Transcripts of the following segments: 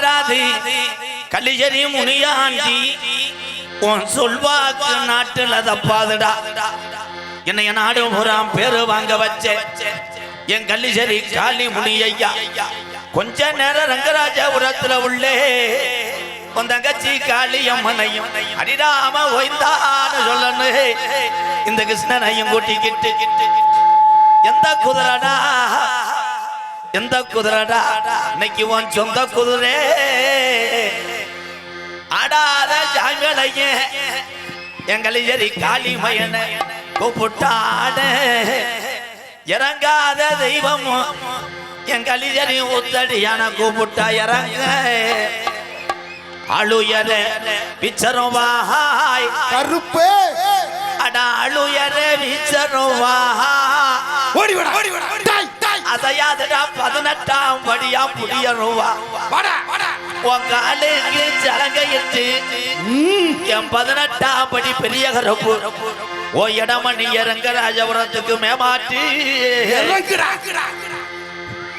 மாறாது கலிஜரி முனியாண்டி உன் சொல்வாக்கு நாட்டுல தப்பாதுடா என்னைய நாடு புறாம் பேரு வாங்க வச்ச என் கலிஜரி காளி முனியா கொஞ்ச நேரம் ரங்கராஜபுரத்துல உள்ளே உன் தங்கச்சி காளியம்மனையும் அடிடாம ஓய்ந்தான்னு சொல்லணும் இந்த கிருஷ்ணனையும் கூட்டிக்கிட்டு எந்த குதிரடா எந்த குதிரடா இன்னைக்கு உன் சொந்த குதிரை ஆடாத ஜாங்களைய எங்களிஜரி காளி மயன கூப்பிட்டாட இறங்காத தெய்வமும் எங்களிஜரி உத்தடியான கூப்பிட்டா இறங்க அழுயர பிச்சரும் வாய் கருப்பு அடா அழுயர பிச்சரும் வாய் அதையாதடா 18ஆம் படியா புடியருவா உங்காலுக்கு சலங்கையிட்டு என் 18ஆம் படி பெரிய கருப்பு ஓ இடமணி ரங்கராஜபுரத்துக்கு மேமாட்டி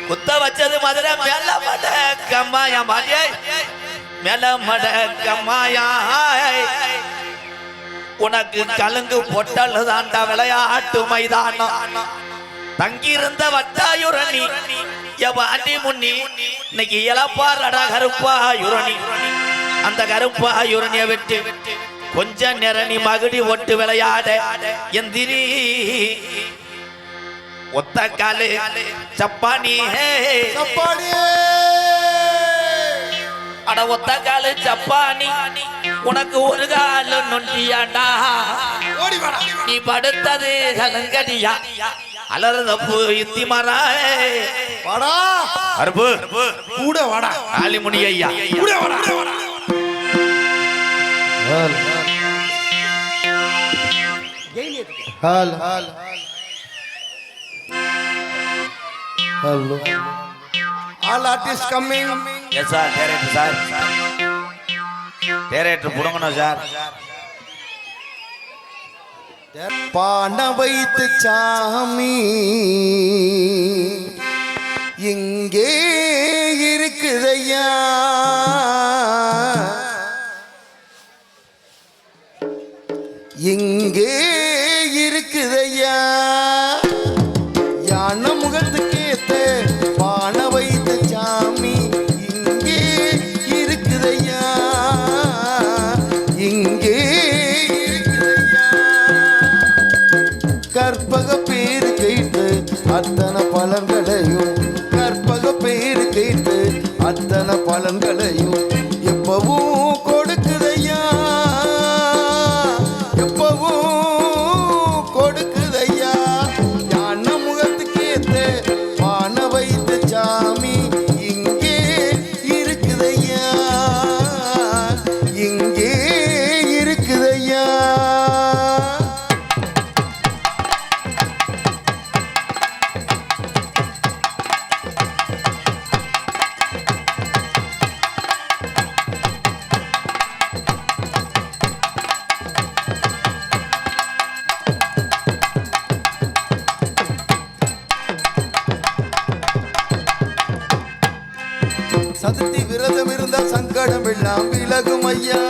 குத்த வச்சது மதுரை மேல மட கம்மாயா மாடியை மேல மட கம்மாயா உனக்கு கலுங்கு பொட்டல் தாண்டா விளையாட்டு மைதானம் தங்கியிருந்த வட்டாயுரணி எவாண்டி முன்னி இன்னைக்கு இளப்பாரடா கருப்பாயுரணி அந்த கருப்பாயுரணியை விட்டு கொஞ்ச நேரம் நீ மகுடி ஒட்டு விளையாட எந்திரி ஒத்த காலு சப்பானி அட ஒத்த காலு சப்பானி உனக்கு ஒரு காலு நொண்டியாண்டா நீ படுத்தது கலங்கடியா அலறதப்பு இத்தி மாறா வாடா அருப்பு கூட வாடா காளிமுனி ஐயா கூட வாடா ஹல் ஹல் hello all artists coming yes sir director புடுங்கணும் சார் பான வைத்து சாமி இங்கே இருக்குதையா இங்கே இருக்குதையா யான முகத்துக்கேத்த பான வைத்து சாமி இங்கே இருக்குதையா இங்கே கற்பக பேரு கேட்டு அத்தனை பலன்களையும் கற்பக பேரு கேட்டு அத்தனை பலன்களையும் எப்பவும் கொடுக்குதையா எப்பவும் கொடுக்குதையா யான முகத்துக்கேத்த பான வைத்த சாமி இங்கே இருக்குதையா இங்கே இருக்குதையா சதுர்த்தி விரதம் இருந்த சங்கடம் எல்லாம் விலகும் ஐயா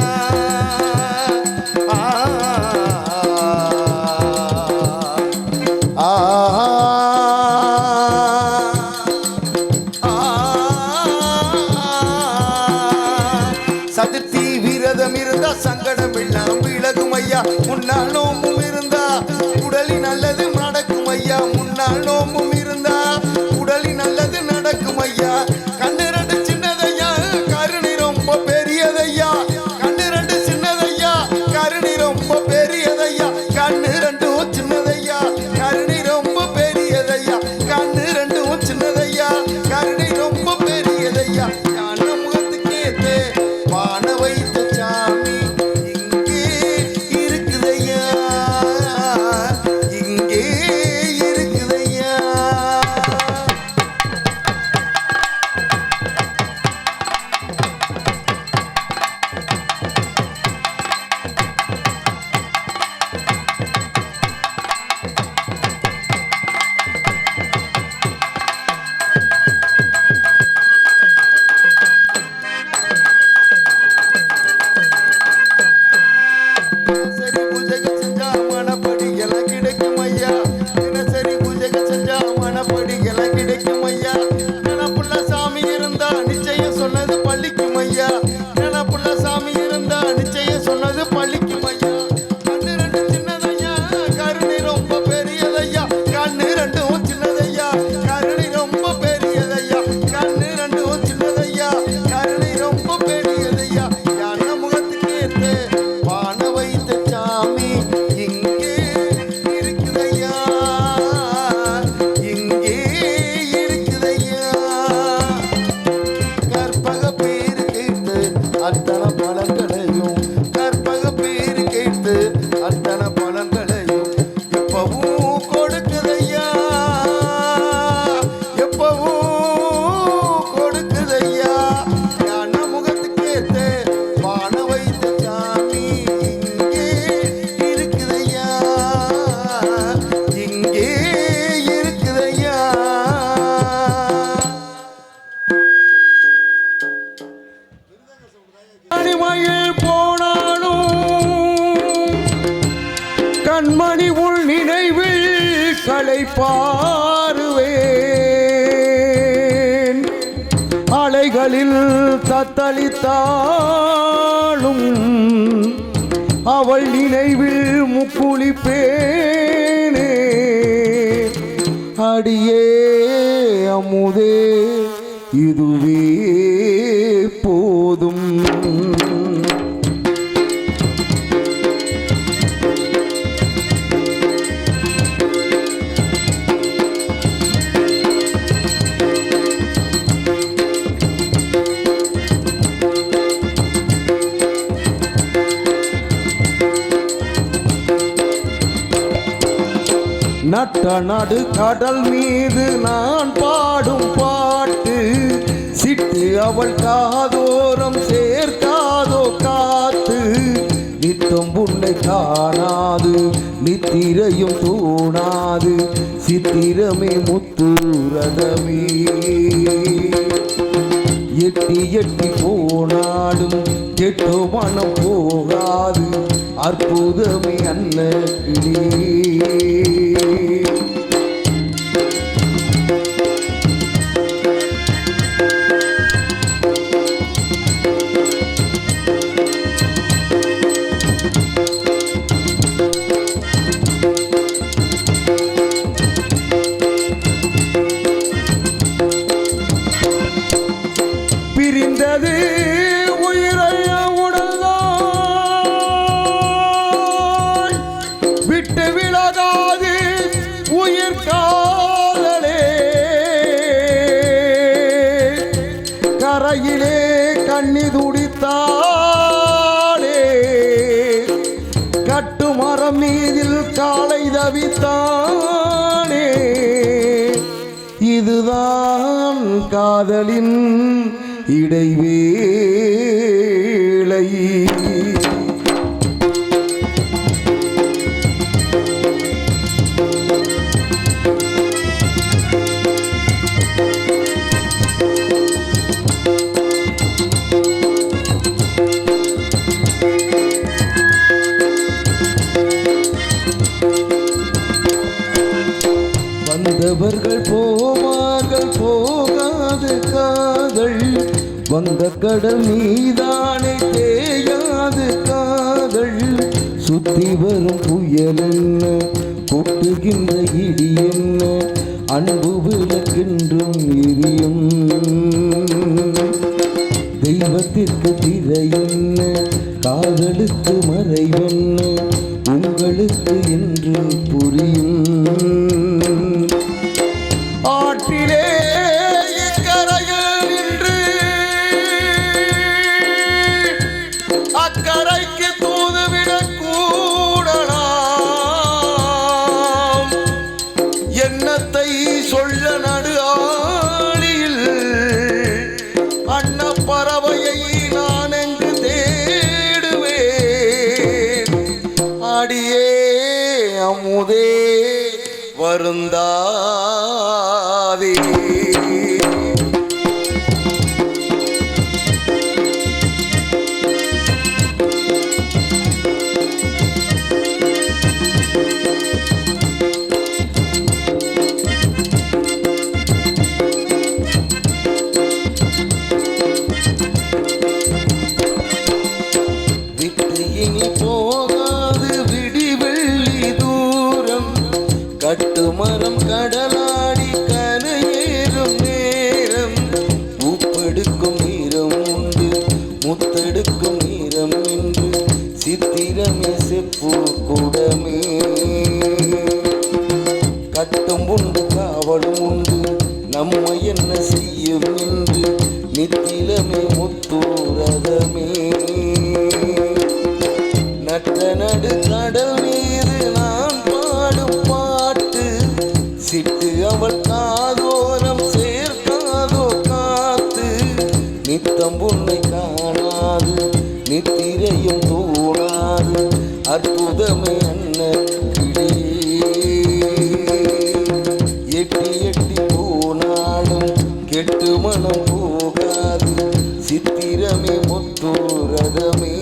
சதுர்த்தி விரதம் இருந்தா சங்கடம் எல்லாம் விலகும் ஐயா முன்னாள் நோம்பும் இருந்தா உடலில் நல்லது நடக்கும் ஐயா முன்னாள் நோம்பும் இருந்தா உடலில் நல்லது நடக்கும் ஐயா கண்ணு ரெண்டு சின்னதையா கருணி ரொம்ப பெரியதையா கண்ணு ரெண்டு சின்னதையா கருணி ரொம்ப பெரியதையா கண்ணு ரெண்டும் சின்னதையா கருணி ரொம்ப பெரியதையா கண்ணு ரெண்டும் சின்னதையா கருணி ரொம்ப பெரியதையா யான முகத்துக்கேத்தே பான வைத்த சாமி இங்கே இருக்குதையா இங்கே இருக்குதையா சொன்னது பள்ளிக்கும் ஐயா நினப்புள்ள சாமி இருந்தா நிச்சயம் சொன்னது பள்ளிக்கும் ஐயா கண்ணு ரெண்டு சின்னதையா கருணை ரொம்ப பெரியதையா கண்ணு ரெண்டும் சின்னதையா கருணை ரொம்ப பெரியதையா கண்ணு ரெண்டும் சின்னதையா கருணை ரொம்ப பெரியதையா யான முகத்துக்கு ஏத்து வான வைத்த சாமி இங்கே இருக்குதையா இங்கே இருக்குதையா கற்பக பேரு கேட்டு அத்தனை பலன்களையும் கற்பக பேரு கேட்டு அத்தனை பலன்களையும் எப்பவும் கொடுக்குதையா எப்பவும் கொடுக்குதையா ஞான முகத்துக்கு ஏத்து வான வைத்த சாமி இங்கே இருக்குதையா இங்கே இருக்குதையா தனிமையில் போனாலும் கண்மணி உள் நினைவில் களைப்பாருவேன் அலைகளில் தத்தளித்தாலும் அவள் நினைவில் முக்குளிப்பேனே அடியே அமுதே இதுவே போதும் நட்ட நடு கடல் மீது நான் பாடும் பாட்டு சிட்டு அவள் காதோரம் சேர்க்காதோ காத்து நித்தம் உன்னை காணாது நித்திரையும் தூணாது சித்திரமே முத்துரதமே எட்டி எட்டி போனாலும் கெட்டோ மனம் போகாது அற்புதமே அன்ன கிளியே பிரிந்தது உயிரைய உடல்தான் விட்டு விலகாது உயிர் காதலே கரையிலே கண்ணி துடித்தாளே கட்டுமரம் மீதில் காலை தவித்தானே இதுதான் காதலின் இடைவேளை வந்தவர்கள் போவார்கள் போகாது காதல் வங்க கடல் மீதானே தேயாது காதல் சுத்தி வரும் புயல் என்ன கொட்டுகின்ற இடி என்ன அன்பு விளக்கென்றும் எரியும் தெய்வத்திற்கு திரை என்ன காதலுக்கு மறைவென்ன உங்களுக்கு என்று புரியும் ஆற்றிலே இக்கரையில் நின்று அக்கரைக்கு தூதுவிடக் கூடலாம் எண்ணத்தை சொல்ல நடு ஆழியில் அன்ன பறவையை நான் எங்கு தேடுவேன் அடியே அமுதே வருந்தாதே ரதமே நட்ட நடு கடல் மீது நான் பாடும் பாட்டு சிட்டு அவள் காதோரம் சேர்க்காதோ காத்து நித்தம் உன்னை காணாது நித்திரையும் தோணாது அற்புதமே அன்னக்கிளே எட்டி எட்டி போனாலும் கெட்டு மனம் போகாது சித்திரமே முத்து ரதமே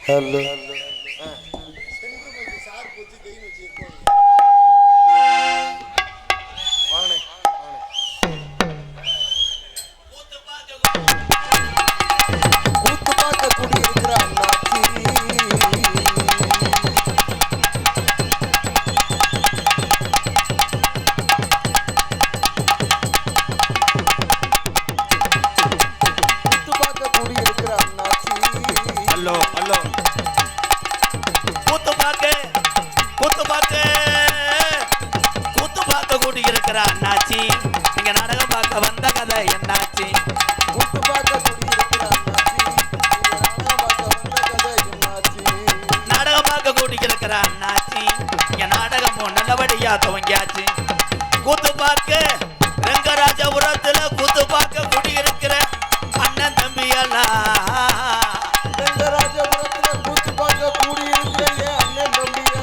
ஹலோ கூத்து பார்க்க குடியிருக்கிற அண்ணாச்சி கூத்து பார்க்க குடியிருக்கிற அண்ணாச்சி ஹலோ ஹலோ கூத்து பார்க்க கூட்டி இருக்கிற அண்ணாச்சி நீங்க நாடகம் பார்க்க வந்த கதை என்னாச்சு கூத்து பார்க்க குடியிருக்கிற அண்ணாச்சி நாடகம் பார்க்க கூட்டி இருக்கிற அண்ணாச்சி இங்க நாடகமும் நல்லபடியா துவங்கியாச்சு கூத்து பார்க்க ரங்கராஜபுரத்துல கூத்து பார்க்க கூட்டி இருக்கிற அண்ணன் தம்பி எல்லாம் ரங்கராஜபுரத்துல கூத்து பார்க்க கூடியிருக்கிற என் அண்ணன் தம்பியா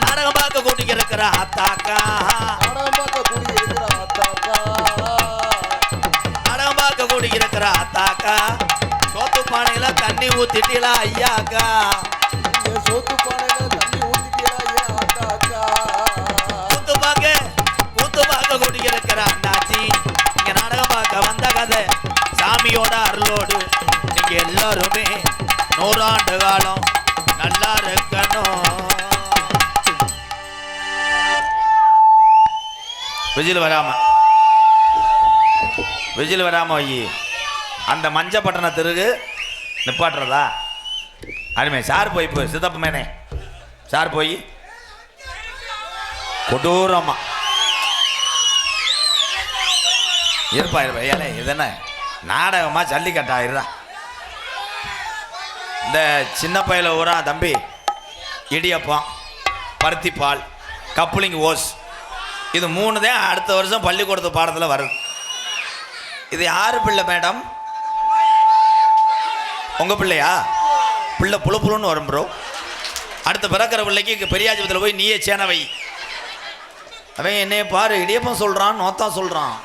நாடகம் பார்க்க கூட்டி இருக்கிற அத்தாக்கா நாடகம் பார்க்க கூடியிருக்கிற அத்தாக்கா நாடகம் பார்க்க கூட்டி இருக்கிற அத்தாக்கா சோத்து பானையில தண்ணி ஊத்திட்டீங்களா ஐயாக்கா இங்க சோத்து பானையில தண்ணி ஊத்திட்டியா ஏன் அத்தாக்கா கூத்து பார்க்க கூட்டி இருக்கிற அண்ணாச்சி இங்க நாடகம் பார்க்க வந்த கதை சாமியோட அருளோடு நீங்க எல்லாருமே 100 ஆண்டு காலம் நல்லா இருக்கணும். விஜில் வராம வை. அந்த மஞ்சப்பட்டண தெருக்கு நிப்பாட்டுறதா அருமை சார் போய் சித்தப்ப மேனே சார் போய் கொடூரமா இருப்பா ஏலே இது என்ன நாடகமா ஜல்லிக்கட்டா இருடா. இந்த சின்ன பையில ஊரா தம்பி இடியப்பம் பருத்திப்பால் கப்ளிங் ஓஸ் இது 3 தான் அடுத்த வருஷம் பள்ளிக்கூடத்து பாடத்தில் வருது. இது யாரு பிள்ளை மேடம்? உங்கள் பிள்ளையா? பிள்ளை புழுன்னு வரும் ப்ரோ. அடுத்த பிறக்கிற பிள்ளைக்கு பெரியாஜபத்தில் போய் நீயே சேனவை. அவன் என்னைய பாரு இடியப்பம் சொல்கிறான் நோத்தா சொல்கிறான்.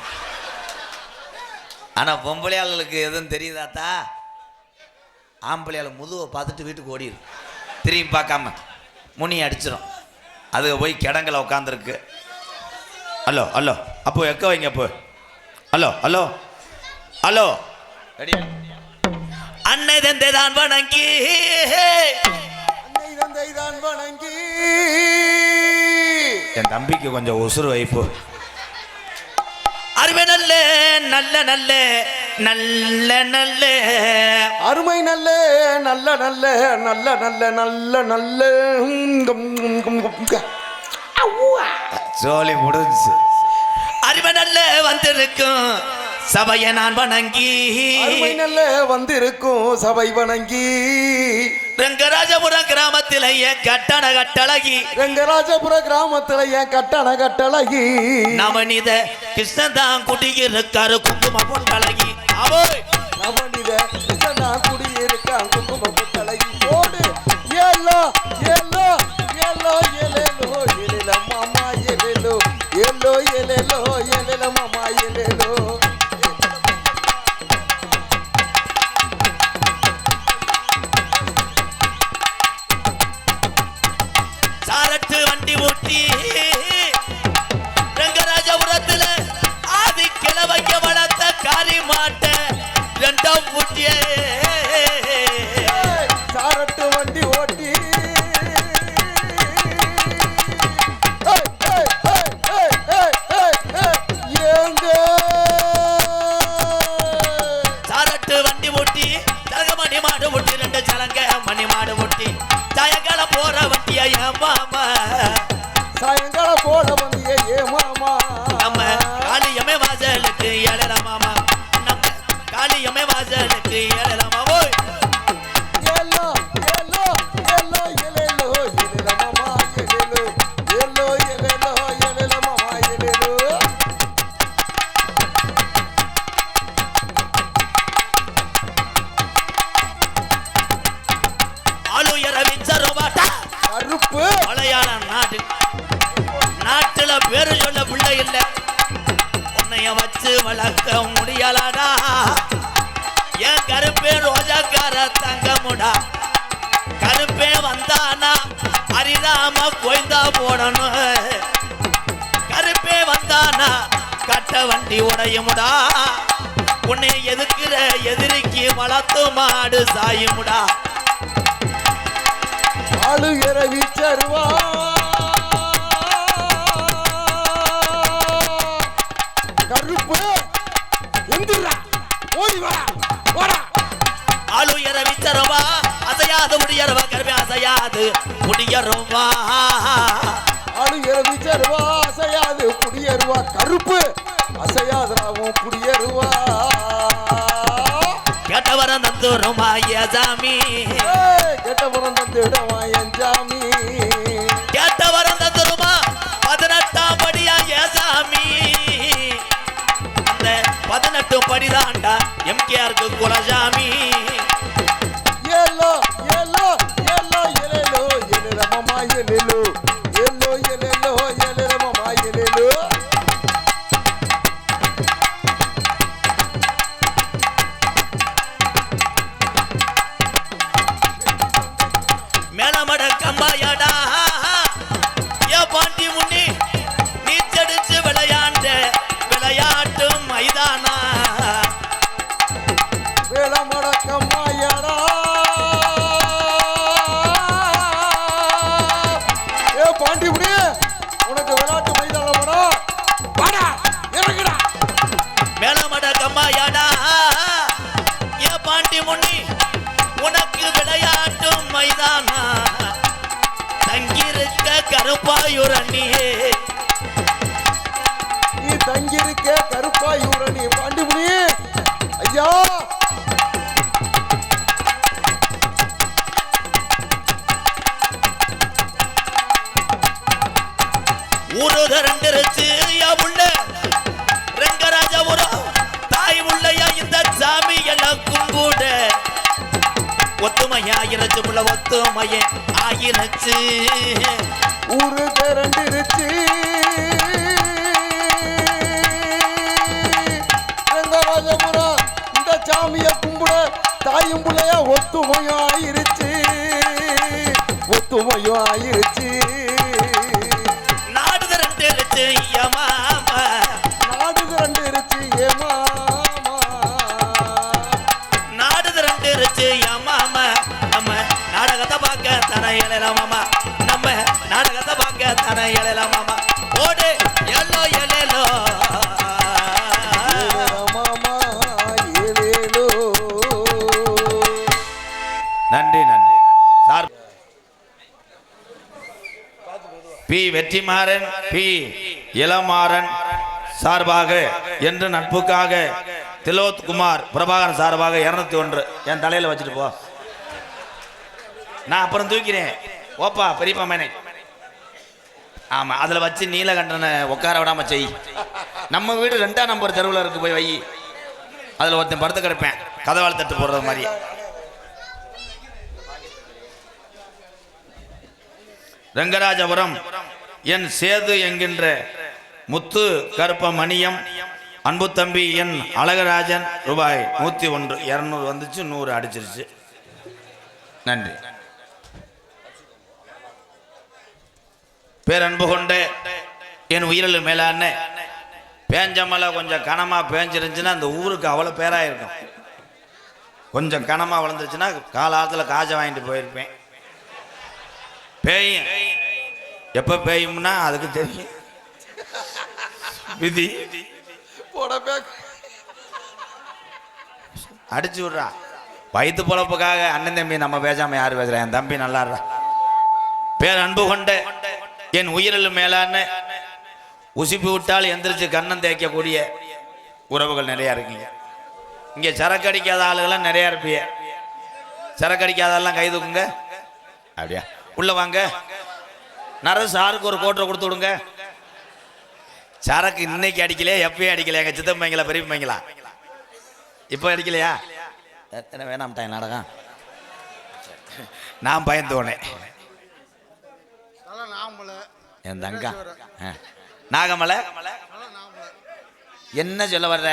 ஆனால் பொம்பளையாளுக்கு எதுவும் தெரியுதாத்தா? ஆம்பளையாள் முதுவை பார்த்துட்டு வீட்டுக்கு ஓடிடு திரும்பி பார்க்காம முனி அடிச்சிடும். அதுக்கு போய் கிடங்கில் உட்காந்துருக்கு. ஹலோ ஹலோ அப்போ எக்க வைங்க அப்போ. ஹலோ ஹலோ ஹலோ அன்னை தந்தை தான் வணங்கி என் தம்பிக்கு கொஞ்சம் உசுறு வைப்பு. அருமை நல்ல நல்ல நல்ல நல்ல நல்ல அருமை நல்ல நல்ல நல்ல நல்ல நல்ல நல்ல நல்ல சோழி முடிஞ்சு. அருமை நல்ல வந்திருக்கும் சபையை நான் வணங்கி அருமை நல்ல வந்திருக்கும் சபை வணங்கி ரங்கராஜபுர கிராமத்தில் என் கட்டண கட்டழகி ரங்கராஜபுர கிராமத்தில் என் கட்டண கட்டழகி நவனித கிருஷ்ணன் தான் குடியிருக்காரு குங்கும பொட்டழகி. அவோய் நவனித கிருஷ்ணன் தான் குடியிருக்கான் குங்கும பொட்டழகி. ஓடு ஏலோ ஏலோ ஏலோ ஏலேலோ ஏலேல மாமா ஏலேலோ ஏலோ ஏலேலோ ஏலேல மாமா ஏலேலோ. சாரட்டு வண்டி ஓட்டி சாயங்காலம் போல வந்தியே ஏ மாமா நம்ம காளியம்மை வாசலுக்கு ஏழலாம் மாமா நம்ம காளியம்மை வாசலுக்கு ஏழலாம் மாமா ஏலோ ஏலோ ஏலோ ஏலேலோ ஏலேல மாமா ஏலேலோ ஏலோ ஏலேலோ ஏலேல மாமா ஏலேலோ ஆளுயர விச்சரோபாட்டா கருப்பு மலையாள நாட்டுல பேரு சொல்ல பிள்ளை இல்ல உன்னைய வச்சு வளர்க்க முடியலடா என் கருப்பே ரோஜாக்கார தங்கமுடா கருப்பே வந்தானா அரிராம கோய்ந்தா போடணும் கருப்பே வந்தானா கட்ட வண்டி உடையுமுடா உன்னை எதுக்குற எதிரிக்கு வளர்த்து மாடு சாயுமுடா ஆளு இரவி சருவா கருப்பு எந்திரா ஓடி வா வாடா ஆளு இரவி சருவா அசையாது முடியறவா கருப்பே அசையாது முடியறவா ஆளு இரவி சருவா அசையாது குடியேறுவா கருப்பு அசையாதராவும் குடியேறுவா கேட்டவரம் தந்துருமா ஏசாமி கெட்டபுரம் தந்துடவா என் ஜாமி கேட்டவரம் தந்துருமா 18ஆம் படியா ஏசாமி அந்த 18 படிதாண்டா எம்கேஆருக்கு குலசாமி ஏலோ ஏலோ ஏலோ ஏலேலோ ஏலேல மாமா ஏலேலோ ஏலோ ஏலேலோ ஏலேல மாமா ஏலேலோ மேலமட கம்பாயாடா ஏ பாண்டி முன்னி நீச்சடிச்சு விளையாண்ட விளையாட்டு மைதானா வேள மடக்கம்மாயடா ஏ பாண்டிபுடி உனக்கு விளையாட்டு மைதானமாடா வாடா இறங்குடா மேலமட கம்பாயாடா ஏ பாண்டி முன்னி உனக்கு விளையாட்டு மைதானா தங்கியிருக்க கருப்பாயுரணியே நீ தங்கியிருக்க கருப்பாயூரணி பாண்டிபுடி ஐயா ஊரு திரண்டிருச்சு யா உள்ள ரெங்கராஜபுரம் தாய் உள்ளயா இந்த சாமி எல்லாம் கும்பிட ஒத்துமையா ஆகிருச்சு புள்ள ஒத்துமைய ஆகிருச்சு ஊரு திரண்டிருச்சு ரங்கராஜபுரம் இந்த சாமிய கும்பிட தாயும் பிள்ளையா ஒத்துமையும் ஆயிருச்சு ஒத்துமையும் ஆயிருச்சு நாடு திரண்டிருச்சு யமாமா நாடு திரண்டிருச்சு ஏ மாமா நாடு திரண்டிருச்சு யமாமா நம்ம நாடகத்தை பார்க்க தர இயலாமாமா நம்ம நாடகத்தை பார்க்க தர இயலாமாமா ஓடு எல்லோ எல்லோ மாமா ஏலேலோ நன்றி நன்றி sir P Vetrimaaran P Ilamaaran சார்பாக என்று நட்புக்காக திலோத் குமார் பிரபாகரன் சார்பாக 201 என் தலையில வச்சுட்டு போ நான் அப்புறம் தூக்கிறேன் ஓப்பா பெரியப்பா மேனே ஆமா அதுல வச்சு நீலகண்டனை உட்கார விடாம செய் நம்ம வீடு 2ஆம் நம்பர் தெருவில் இருக்கு போய் வை அதுல ஒருத்தன் படுத்து கிடப்பேன் கதவாள் தட்டு போடுறது மாதிரி ரங்கராஜபுரம் என் சேது என்கின்ற முத்து கருப்ப மணியம் அன்பு தம்பி என் அழகராஜன் ரூபாய் 101 200 வந்துச்சு 100 அடிச்சிருச்சு நன்றி பேரன்பு கொண்ட என் உயிரில் மேலான பேஞ்ச மழை கொஞ்சம் கனமா பேஞ்சிருந்துச்சுன்னா அந்த ஊருக்கு அவ்வளோ பேராக இருக்கும் கொஞ்சம் கனமா வளர்ந்துச்சுன்னா காலாத்துல காஜை வாங்கிட்டு போயிருப்பேன் பேயும் எப்ப பேயும்னா அதுக்கு தெரியும் விதி போட பேக் அடிச்சு விடுறா வயிற்று பொழப்புக்காக அண்ணன் தம்பி நம்ம பேசாம யாரு பேசுறா என் தம்பி நல்லா பேர் அன்பு கொண்ட என் உயிரில் மேலான உசிப்பு விட்டால் எந்திரிச்சு கண்ணம் தேய்க்கக்கூடிய உறவுகள் நிறையா இருக்குங்க. இங்கே சரக்கு அடிக்காத ஆளுகள்லாம் நிறையா இருப்பீங்க. சரக்கு அடிக்காதெல்லாம் கை தூக்குங்க. அப்படியா? உள்ள வாங்க. நரசு ஆருக்கு ஒரு கோட்டரை கொடுத்து விடுங்க. சரக்கு இன்னைக்கு அடிக்கலையா, எப்பயும் அடிக்கலையா? எங்கள் சித்தப்பைங்களா பெரியப்பைங்களா இப்போ அடிக்கலையா? என்ன வேணாம்ட்டாங்க நாடகம். நான் பயந்தோனே என் தங்கா நாகமலை என்ன சொல்ல வர்ற?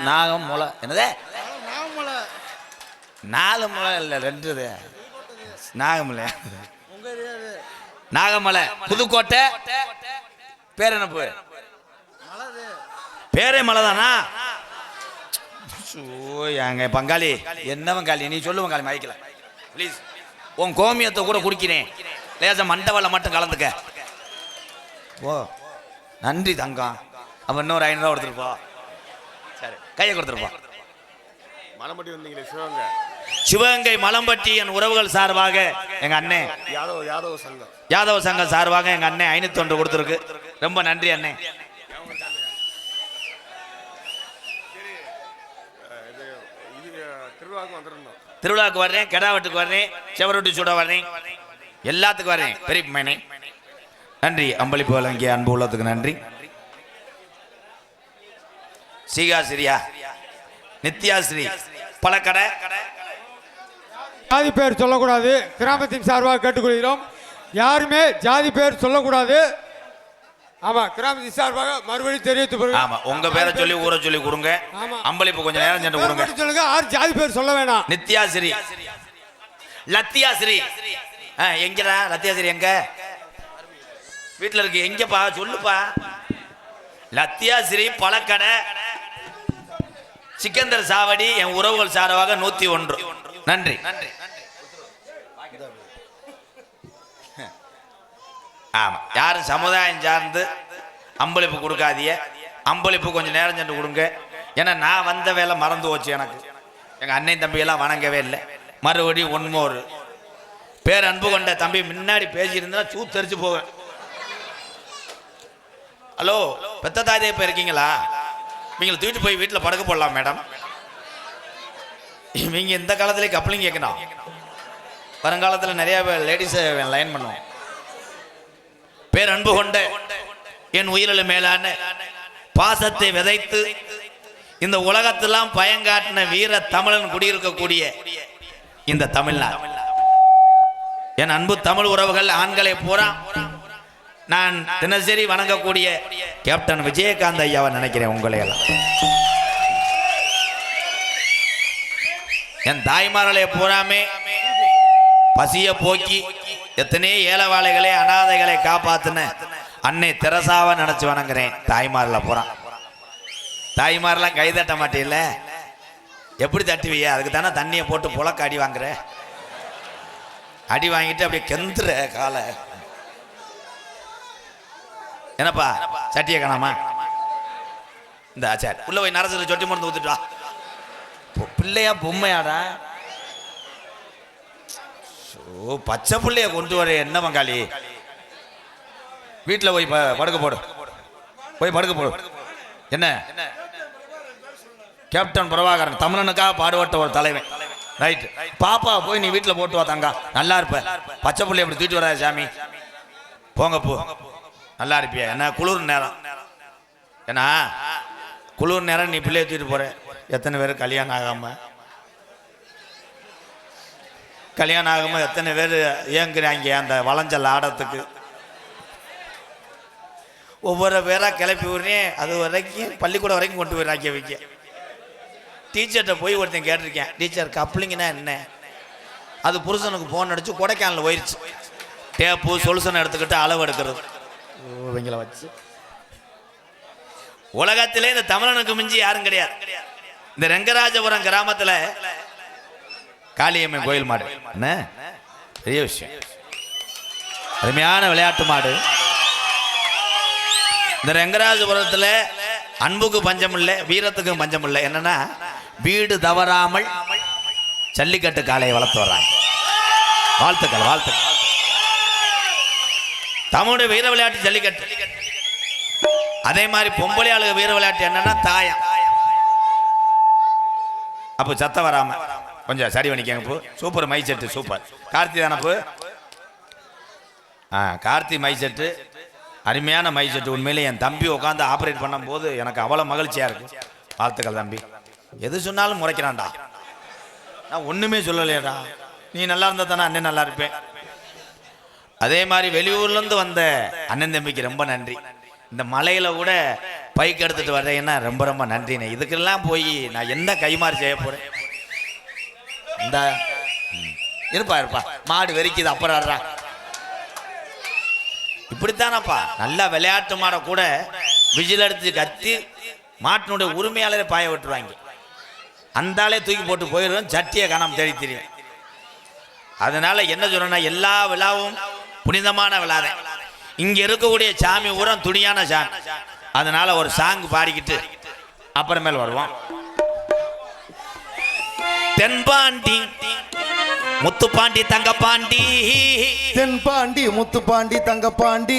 நாகம் முளை என்னது? 4 முளை இல்லை 2. நாகமலை நாகமலை புதுக்கோட்டை பேரனப்பு பேரே மலை தானா? எங்க பங்காளி என்ன பங்காளி நீ சொல்லு பங்காளி மைக்கல ப்ளீஸ். உன் கோமியத்தை கூட குடிக்கிறேன், லேசா மண்டவலை மட்டும் கலந்துக்க. ஓ நன்றி தங்கம். அப்ப இன்னொரு 500 கொடுத்துருப்பா. சரி கையை கொடுத்துருப்பா. மலம்பட்டி வந்தீங்களே சிவகங்கை. சிவகங்கை மலம்பட்டி என் உறவுகள் சார்பாக எங்க அண்ணே யாதவ சங்கம் சார்பாக எங்க அண்ணே 501 கொடுத்துருக்கு. ரொம்ப நன்றி அண்ணே. திருவிழாவுக்கு வர்றேன், கெடாவட்டுக்கு வர்றேன், செவரொட்டி சுட வர்றேன், எல்லாத்துக்கும் வர்றேன். பெரிய மேனே நன்றி. அம்பளிப்பு வழங்கிய அன்பு உள்ளத்துக்கு நன்றி. சீகாசிரியா நித்யாஸ்ரீ பழக்கடை ஜாதி பேர் சொல்லக்கூடாது. கிராமத்தின் சார்பாக கேட்டுக்கொள்கிறோம். யாருமே ஜாதி பேர் சொல்லக்கூடாது. ஆமா, கிராமத்தின் சார்பாக மறுபடியும் தெரிவித்து. ஆமா, உங்க பேரை சொல்லி ஊரை சொல்லி கொடுங்க. அம்பளிப்பு கொஞ்சம் நேரம் சென்று கொடுங்க. சொல்லுங்க, யாரும் ஜாதி பேர் சொல்ல வேணாம். நித்யாஸ்ரீ லத்தியாஸ்ரீ எங்கடா? லத்தியாஸ்ரீ எங்க வீட்டுல இருக்கு? எங்கப்பா சொல்லுப்பா. லத்தியாஸ்ரீ பழக்கடை சிக்கந்தர் சாவடி என் உறவுகள் சார்பாக 101. நன்றி. ஆமா, யாரும் சமுதாயம் சார்ந்து அம்பளிப்பு கொடுக்காதீங்க. அம்பளிப்பு கொஞ்சம் நேரம் சென்று கொடுங்க. ஏன்னா நான் வந்த வேலை மறந்து போச்சு. எனக்கு எங்க அண்ணன் தம்பியெல்லாம் வணங்கவே இல்லை. மறுபடியும் ஒன்மோரு பேர் அன்பு கொண்ட தம்பி முன்னாடி பேசியிருந்தா சூத்தரிச்சு போவேன். ஹலோ, பெத்த தாதே இப்போ இருக்கீங்களா? நீங்களை தூக்கிட்டு போய் வீட்டில் படுக்க போடலாம் மேடம். இவங்க இந்த காலத்திலே கப்ளிங் கேட்கணும். வருங்காலத்தில் நிறைய லேடிஸை லைன் பண்ணுவோம். பேர் அன்பு கொண்ட என் உயிரில் மேலான பாசத்தை விதைத்து இந்த உலகத்தெல்லாம் பயங்காட்டின வீர தமிழன் குடியிருக்கக்கூடிய இந்த தமிழ்நாடு, என் அன்பு தமிழ் உறவுகள் ஆண்களை பூரா நான் தினசரி வணங்கக்கூடிய கேப்டன் விஜயகாந்த் ஐயாவை நினைக்கிறேன். உங்களை எல்லாம் என் தாய்மார்களை பூராமே பசிய போக்கி எத்தனை ஏழைவாளைகளை அனாதைகளை காப்பாத்தின அன்னை தெரசாவை நினைச்சு வணங்குறேன். தாய்மார்ல பூரா தாய்மாரெல்லாம் கை தட்ட மாட்டேல, எப்படி தட்டுவிய? அதுக்கு தானே தண்ணியை போட்டு புழக்க அடி வாங்குற. அடி வாங்கிட்டு அப்படியே கெந்துற காலை. என்னப்பா சட்டியை காணாமா? இந்த சரி உள்ள போய் நரசில் சொட்டி மருந்து ஊத்துட்டா. பிள்ளையா பொம்மையாடா? பச்சை பிள்ளைய கொண்டு வர என்ன பங்காளி? வீட்டில் போய் படுக்க போடு, போய் படுக்க போடு. என்ன கேப்டன் பிரபாகரன் தமிழனுக்காக பாடுபட்ட ஒரு தலைவன். ரைட்டு, பாப்பா போய் நீ வீட்டில் போட்டு வா தங்கா, நல்லா இருப்ப. பச்சை பிள்ளை அப்படி தூக்கிட்டு வராது சாமி. போங்க போ, நல்லா இருப்பியா? என்ன குளிர் நேரம், ஏன்னா குளிர் நேரம் நீ பிள்ளைய தூக்கிட்டு போற. எத்தனை பேர் கல்யாணம் ஆகாம எத்தனை பேர் ஏங்குறாங்க அந்த வளைஞ்சல் ஆடத்துக்கு. ஒவ்வொரு பேரா கிளப்பி விடுறேன். அது வரைக்கும் பள்ளிக்கூடம் வரைக்கும் கொண்டு போய் ராக்கி வைக்க. டீச்சர்கிட்ட போய் ஒருத்தன் கேட்டிருக்கேன், டீச்சர் கப்ளிங்கன்னா என்ன? அது புருஷனுக்கு ஃபோன் அடிச்சு கொடைக்கானல் போயிடுச்சு. டேப்பு சொல்யூஷன் எடுத்துக்கிட்டு அளவு எடுக்கிறது. இவங்களை வச்சு உலகத்திலே இந்த தமிழனுக்கு மிஞ்சி யாரும் கிடையாது. இந்த ரெங்கராஜபுரம் கிராமத்துல காளியம்மன் கோயில் மாடு என்ன பெரிய விஷயம். அருமையான விளையாட்டு மாடு. இந்த ரெங்கராஜபுரத்துல அன்புக்கு பஞ்சம் இல்லை, வீரத்துக்கும் பஞ்சம் இல்லை. என்னன்னா வீடு தவறாமல் ஜல்லிக்கட்டு காளையை வளர்த்து வர்றாங்க. வாழ்த்துக்கள் வாழ்த்துக்கள். தமிழுடைய வீர விளையாட்டு ஜல்லிக்கட்டு. அதே மாதிரி பொம்பளை ஆளுக வீர விளையாட்டு என்னன்னா தாயம். அப்போ சத்த வராம கொஞ்சம் சரி பண்ணிக்கங்க. போ super my set super. Karthi தானப்பு? கார்த்தி மை செட்டு அருமையான மை செட்டு. உண்மையிலே என் தம்பி உட்காந்து ஆப்ரேட் பண்ணும்போது எனக்கு அவ்வளோ மகிழ்ச்சியாக இருக்கு. வாழ்த்துக்கள் தம்பி. எது சொன்னாலும் முறைக்கிறான்டா. நான் ஒன்றுமே சொல்லலையடா. நீ நல்லா இருந்தா தானே அண்ணன் நல்லா இருப்பேன். அதே மாதிரி வெளியூர்லேருந்து வந்த அண்ணன் தம்பிக்கு ரொம்ப நன்றி. இந்த மலையில் கூட பைக் எடுத்துகிட்டு வர்றேன்னா ரொம்ப ரொம்ப நன்றிண்ணே. இதுக்கெல்லாம் போய் நான் என்ன கைமாறு செய்ய போகிறேன்? இந்த இருப்பா இருப்பா மாடு வெறிக்குது அப்புறம் இப்படித்தானப்பா. நல்லா விளையாட்டு மாட கூட விஜில் எடுத்து கத்தி மாட்டினுடைய உரிமையாளரை பாய விட்டுருவாங்க. அந்தாலே தூக்கி போட்டு போயிடுவோம். சட்டியை காணாம தேடி தெரியும். அதனால என்ன சொல்றேன்னா எல்லா விழாவும் புனிதமான விழாதான். இங்க இருக்கக்கூடிய சாமி ஊரம் துணியான சாமி. அதனால ஒரு சாங் பாடிக்கிட்டு அப்புறமேல் வருவோம். தென்பாண்டி முத்துப்பாண்டி தங்கப்பாண்டி, தென்பாண்டி முத்துப்பாண்டி தங்கப்பாண்டி,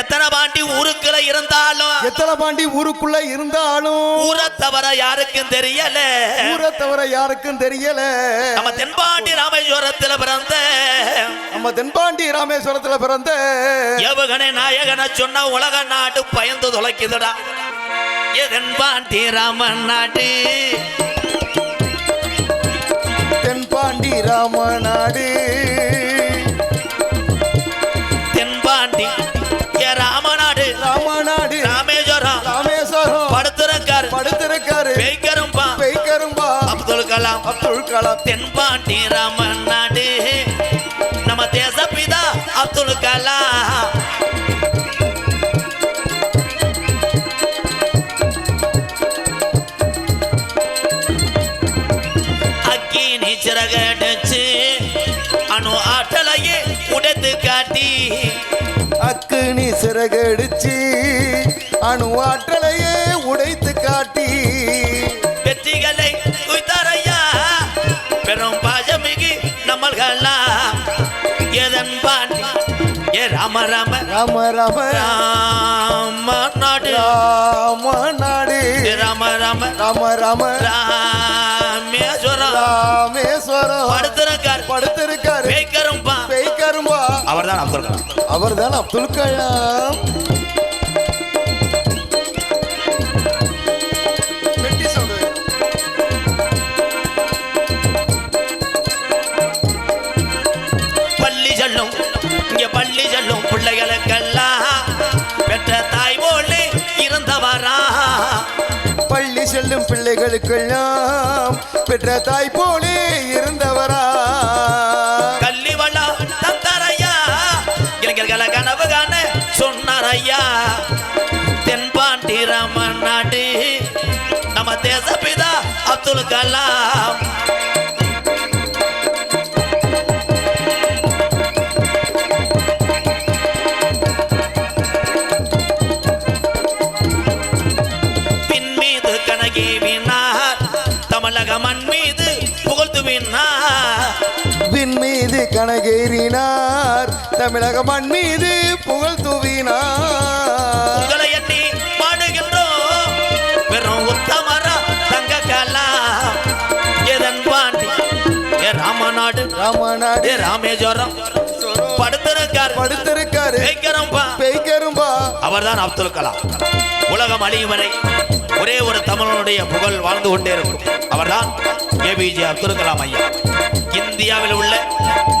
எத்தனை பாண்டி ஊருக்குள்ள இருந்தாலும், எத்தனை பாண்டி ஊருக்குள்ள இருந்தாலும், ஊரை தவிர யாருக்கும் தெரியல, ஊரை தவிர யாருக்கும் தெரியல. நம்ம தென்பாண்டி ராமேஸ்வரத்துல பிறந்த, நம்ம தென்பாண்டி ராமேஸ்வரத்துல பிறந்த ஏவுகணை நாயகனை சொன்னா உலக நாடு பயந்து தொலைக்குதுடா. தென்பாண்டி ராமன் நாடு, தென்பாண்டி ராமநாடு, தென்பாண்டி ராமநாடு, ராமநாடு, ராமேஸ்வரம், ராமேஸ்வரம் படுத்திருக்காரு, படுத்திருக்காரு, பெய்கரும்பா, பெய்கரும்பா, அப்துல் கலாம், அப்துல் கலாம். தென்பாண்டி ராமநாடு நம்ம தேசப்பிதா அப்துல் கலாம். அக்கினி சிறகடிச்சு அணு ஆற்றலையே உடைத்து காட்டி, அக்கினி சிறகடிச்சு அணு ஆற்றலையே உடைத்து காட்டி, வெற்றிகளை குய்தாரையா பெரும் பாஜமிகு நம்மள்களா. எதன் பாண்டி ஏ ராம ராம ராம ராம ராம நாடு, ராமநாடு, ராம ராம ராம ராம ராமேஸ்வரம், ராமேஸ்வரம் படுத்திருக்கார், படுத்திருக்காரு, பெய்கரும்பா, பெய்கரும்பா. அவர்தான் அப்துல் கலாம். அவர்தான் அப்துல் கலாம். பள்ளி செல்லும் இங்க பள்ளி செல்லும் பிள்ளைகளுக்கெல்லாம் பெற்ற தாய் போலே இருந்தவரா. பள்ளி செல்லும் பிள்ளைகளுக்கெல்லாம் பெற்ற தாய் போலே இருந்தவரா. கல்வி வளம் தந்தாரையா, இளைஞர்களை கனவு காண சொன்னாரையா. தென்பாண்டி ராமன் நாடு நம்ம தேசப்பிதா அப்துல் கலாம். பின்மீது கனகேவினார், தமிழக மண் மீது புகழ்த்துவினார். விண்மீது கனகேறினார், தமிழக மண் மீது புகழ் தூவினார். உங்களை எண்ணி பாடுகின்றோம் வெறும் உத்தமரா தங்க கலாம். எதன் பாண்டி ஏ ராமநாடு, ராமநாடு, ஏ ராமேஸ்வரம் படுத்திருக்காரு, படுத்திருக்காரு, பெய்கரும்பா, பெய்கரும்பா. அவர்தான் அப்துல் கலாம். உலகம் அழியும் வரை ஒரே ஒரு தமிழனுடைய புகழ் வாழ்ந்து கொண்டே இருக்கும். அவர்தான் ஏபிஜே அப்துல் கலாம் ஐயா. இந்தியாவில் உள்ள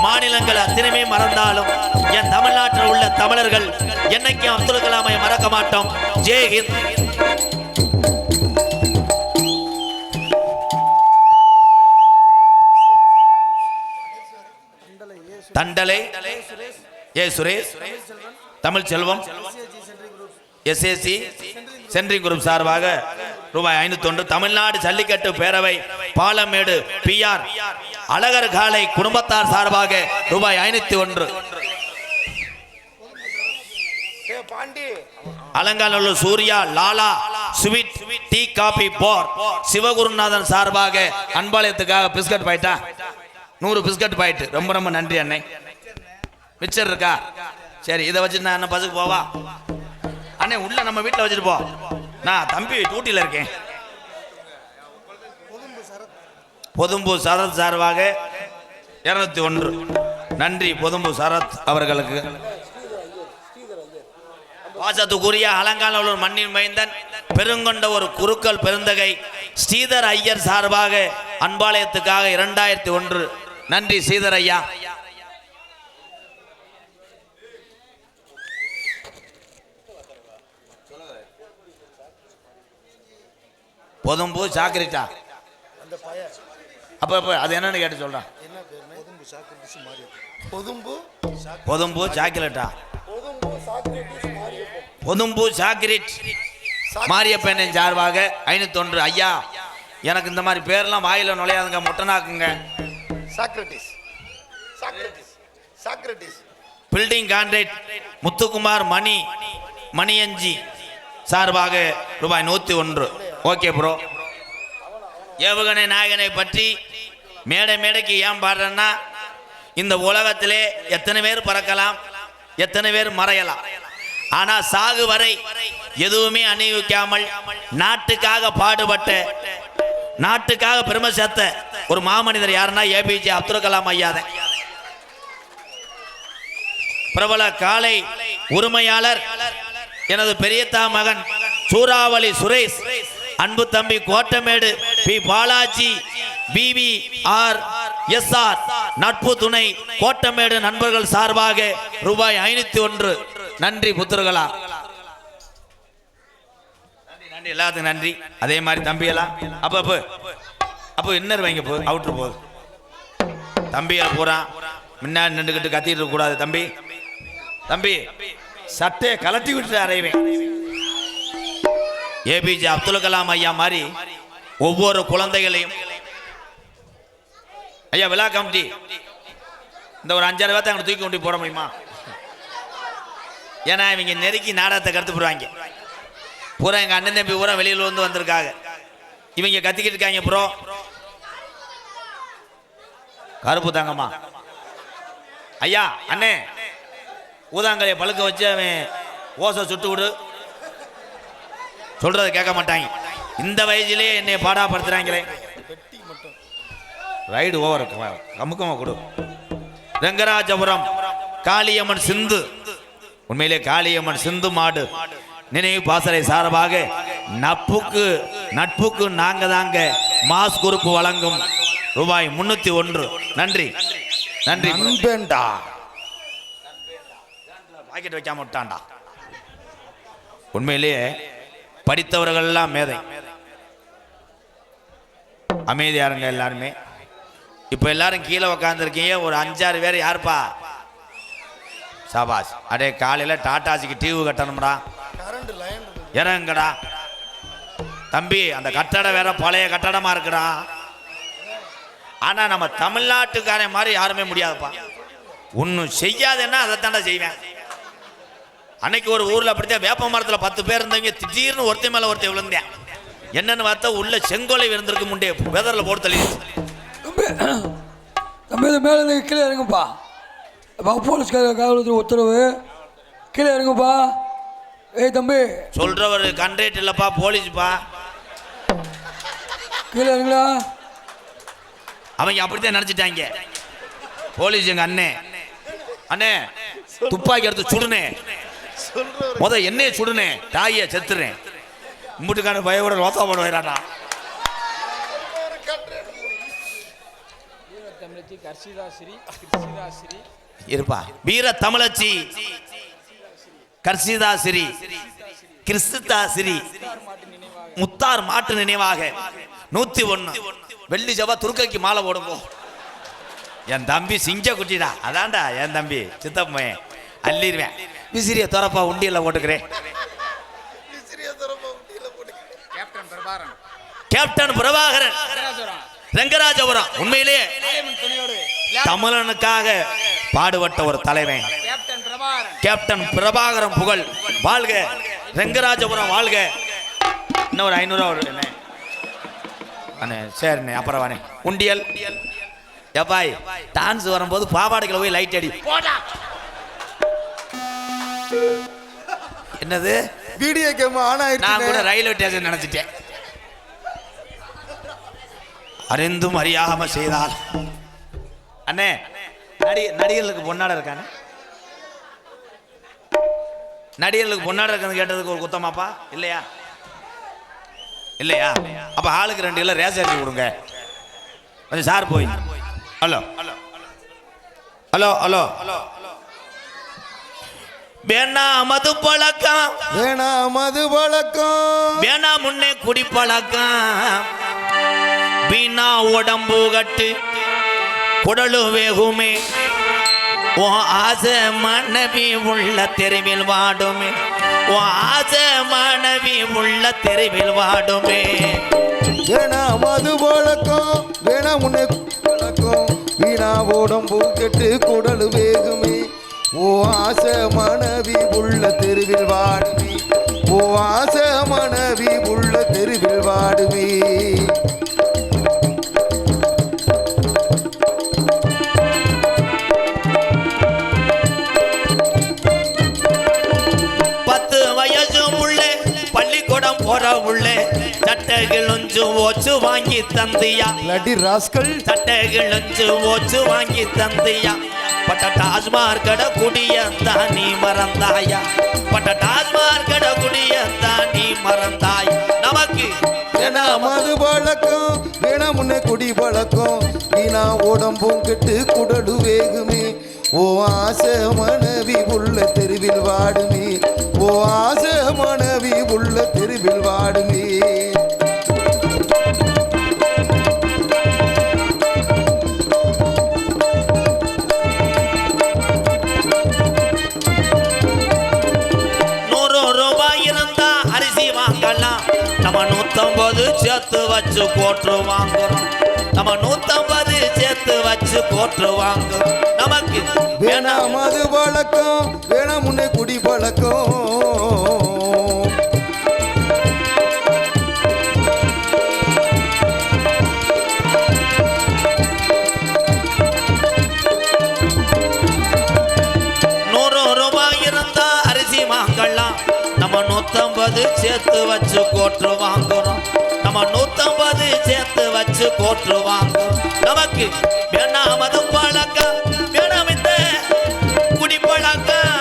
மாநிலங்கள் அத்தனையுமே மறந்தாலும் என் தமிழ்நாட்டில் உள்ள தமிழர்கள் என்னைக்கும் அப்துல் கலாமை மறக்க மாட்டோம். ஜெய் ஹிந்த். தண்டலை ஏ சுரேஷ், தமிழ் செல்வம், எஸ்ஏசி சென்ட்ரிங் குரூப் சார்பாக ரூபாய் 501. தமிழ்நாடு ஜல்லிக்கட்டு பேரவை பாலமேடு PR அழகர் காலை குடும்பத்தார் சார்பாக ரூபாய் 501. Alanganallur Surya Lala sweet tea coffee போர் சிவகுருநாதன் சார்பாக அன்பாலயத்துக்காக பிஸ்கட் பாயிட்டா 100 பிஸ்கட் பாயிட்டு. ரொம்ப ரொம்ப நன்றி அண்ணே. மிச்சர் இருக்கா? சரி இதை வச்சு நான் என்ன பஸ்ஸுக்கு போவா அண்ணே உள்ள நம்ம வீட்டில் வச்சுட்டு போ நான் தம்பி டூட்டியில் இருக்கேன். பொதும்பு சரத் சார்பாக 201 நன்றி பொதும்பு சரத் அவர்களுக்கு. வாசத்துக்குரிய அலங்கான ஒரு மண்ணின் மைந்தன் பெருங்கொண்ட ஒரு குருக்கள் பெருந்தகை ஸ்ரீதர் ஐயர் சார்பாக அன்பாலயத்துக்காக 2001 நன்றி ஸ்ரீதர் ஐயா. பொதும்பு சாக்ரிட்டா அப்ப அது என்னன்னு கேட்டு சொல்றான். பொதும்பு சாக்லேட்டா பொதும்பு சாக்ரிட் மாரியப்பன் சார்பாக 501 ஐயா. எனக்கு இந்த மாதிரி பேர்லாம் வாயில நுழையாதுங்க, முட்டனாக்குங்க. பில்டிங் கான்ட்ராக்ட் முத்துக்குமார் மணியஞ்சி சார்பாக ரூபாய் 101. Okay bro. ஏவுகணை நாயகனை பற்றி மேடைக்கு ஏன் பாடுறேன்னா, இந்த உலகத்திலே எத்தனை பேர் பறக்கலாம், எத்தனை பேர் மறையலாம். ஆனா சாகு வரை எதுவுமே அணிவிக்காமல் நாட்டுக்காக பாடுபட்ட, நாட்டுக்காக பெருமை சேர்த்த ஒரு மாமனிதர் யாருன்னா ஏபிஜே அப்துல் கலாம் ஐயாதான். பிரபல காலை உரிமையாளர் எனது பெரியத்தா மகன் சூறாவளி சுரேஷ், அன்பு தம்பி கோட்டமேடு பி பாலாஜி, BVRSR நட்பு துணை கோட்டமேடு நண்பர்கள் சார்பாக ரூபாய் 501 நன்றி புத்திரர்களா. நன்றி எல்லாத்துக்கும் நன்றி. அதே மாதிரி தம்பி எல்லாம் அப்போ இன்னர் வைங்க போ அவுட்ரு போகுது. தம்பியா பூரா முன்னாடி நின்றுக்கிட்டு கத்திட்டு இருக்க கூடாது. தம்பி சட்டையை கலட்டி விட்டு அறைவேன். ஏபிஜே அப்துல் கலாம் ஐயா மாதிரி ஒவ்வொரு குழந்தைகளையும் ஐயா விழா கமிட்டி இந்த ஒரு 5-6 பேர்த்த அங்கே தூக்கி கொண்டு போட முடியுமா? ஏன்னா இவங்க நெருக்கி நாடகத்தை கருத்து போடுவாங்க. பூரா எங்கள் அண்ணன் தம்பி பூரா வெளியில் வந்து வந்திருக்காங்க. இவங்க கத்திக்கிட்டு இருக்காங்க. ப்ரோ கருப்பு தாங்கம்மா ஐயா அண்ணே ஊதாங்கலையை பழுக்க வச்சு அவன் ஓசை சுட்டு விடு சொல்றதை கேட்க மாட்டாங்க. இந்த வயசுலேயே என்னை பாடாப்படுத்துறாங்களே. ரைடு ஓவர் கமுக்கமா கொடு. ரெங்கராஜபுரம் காளியம்மன் சிந்து, உண்மையிலே காளியம்மன் சிந்து மாடு நினைவு பாசறை சார்பாக நட்புக்கு நாங்க தாங்க மாஸ் குரூப் வழங்கும் ரூபாய் 301 நன்றி நன்றி. பாக்கெட் வைக்காம விட்டான்டா. உண்மையிலேயே படித்தவர்கள் எல்லாம் மேதை, அமைதியாருங்க எல்லாருமே. இப்ப எல்லாரும் கீழே உக்காந்துருக்கீங்க. ஒரு 5-6 பேர் யாருப்பா? சாபாஸ். அடே காலையில டாடாசிக்கு டிவி கட்டணும்டா, இறங்குடா தம்பி. அந்த கட்டடம் வேற பழைய கட்டடமா இருக்குடா. ஆனா நம்ம தமிழ்நாட்டுக்காரன் மாதிரி யாருமே முடியாதுப்பா. ஒன்னும் செய்யாதுன்னா அதைத்தாண்டா செய்வேன். அன்னைக்கு ஒரு ஊர்ல அப்படித்தான் வேப்ப மரத்துல 10 பேர் இருந்தவங்க திடீர்னு ஒருத்த மேல ஒருத்த விழுந்தேன். என்னன்னு பார்த்தா உள்ள செங்கோலை இருந்திருக்கு, முண்டே வெதர்ல போட்டு தள்ளி. தம்பி மேலே கீழே இறங்குப்பா. போலீஸ்கார காவல்துறை உத்தரவு, கீழே இறங்குப்பா. ஏய் தம்பி சொல்றவர் கண்ட்ரேட் இல்லப்பா, போலீஸ்ப்பா. கீழே இறங்குடா. அவங்க அப்படித்தான் நினைச்சிட்டாங்க. போலீஸ் எங்க அண்ணே துப்பாக்கி எடுத்து சுடுனே, என்னைய சுடுனே, தாய செத்துறேன். முட்டுக்கான பயவோட ரோசா போட வைராடா. இருப்பா வீர தமிழச்சி கர்சிதாசிரி கிறிஸ்தாசிரி முத்தார் மாட்டு நினைவாக 101 வெள்ளி ஜபா துருக்கைக்கு மாலை போடுவோம். என் தம்பி சிங்க குட்டிடா, அதான்டா என் தம்பி சித்தப்பையன். அள்ளிடுவேன். விசிறிய துறப்பா உண்டியல்ல போட்டுக்கிறேன். கேப்டன் பிரபாகரன் ரெங்கராஜபுரம், உண்மையிலேயே தமிழனுக்காக பாடுபட்ட ஒரு தலைவன். கேப்டன் பிரபாகரன் புகழ் வாழ்க, ரெங்கராஜபுரம் வாழ்க. இன்னும் ஒரு 500 அண்ணே சரிண்ணே. அப்புறம் வானே உண்டியல். எப்பாய் டான்ஸ் வரும்போது பாவாடைகளை போய் லைட் அடி போடா. என்னது? வீடியோ கேம் ஆன் நான் கூட ஆயிடுச்சு. ரயில்வே ஸ்டேஷன் நினைச்சிட்டேன். அறிந்தும் அறியாம செய்தால் அண்ணே நடிகர்களுக்கு பொன்னாட இருக்கானே, நடிகர்களுக்கு பொன்னாட இருக்கான்னு கேட்டதுக்கு ஒரு குத்தமாப்பா இல்லையா? இல்லையா? அப்ப ஆளுக்கு 2 கிலோ ரேஸ் அரிசி கொடுங்க கொஞ்சம் சார் போய். ஹலோ ஹலோ ஹலோ ஹலோ வேணா மது பழக்கம், வேணாம் மது பழக்கம், வேணா முன்னே குடி பழக்கம், வீணா உடம்பு கட்டு குடலு வேகுமே, ஓ ஆசை மனைவி உள்ள தெருவில் வாடுமே, ஓ ஆசை மனைவி உள்ள தெருவில் வாடுமே. வேணாம் மது பழக்கம், வேணாம் உன்னை பழக்கம், வீணா உடம்பு கெட்டு குடலு வேகுமே, ஓ ஆசை மனைவி உள்ள தெருவில் வாடுமே, ஓ ஆசை மனைவி உள்ள தெருவில் வாடுமே. போற உள்ளே சட்டைகிழஞ்சு ஓச்சு வாங்கி தந்தியா, லடி ராஸ்கல் சட்டைகிழஞ்சு ஓச்சு வாங்கி தந்தியா, பட்ட டாஸ்மார் கட குடியந்தா நீ மறந்தாயா, பட்ட டாஸ்மார் கட குடியந்தா நீ மறந்தாய். நமக்கு வேணாம் மது பழக்கம், வேணாம் உன்னை குடி பழக்கம், வீணா உடம்பும் கெட்டு குடலு வேகுமே, ஓ ஆசை மனைவி உள்ள தெருவில் வாடுமே, ஓ ஆசை மனைவி உள்ள தெருவில் வாடுமே. நம்ம 150 சேர்த்து வச்சு கோட்டு வாங்குறோம், நம்ம 150 சேர்த்து வச்சு கோட்டு வாங்குறோம். நமக்கு வேணாம் மது பழக்கம், வேணாம் முன்னே குடி பழக்கம், ரூபாய் இருந்தா அரிசி வாங்கலாம், நம்ம 150 சேர்த்து வச்சு கோட்டு வாங்குறோம், நம்ம 150 சேர்த்து வச்சு கோட்டு வாங்குறோம். நமக்கு வேணாம் மது பழக்கம், வேணாம் இந்த குடி பழக்கம்,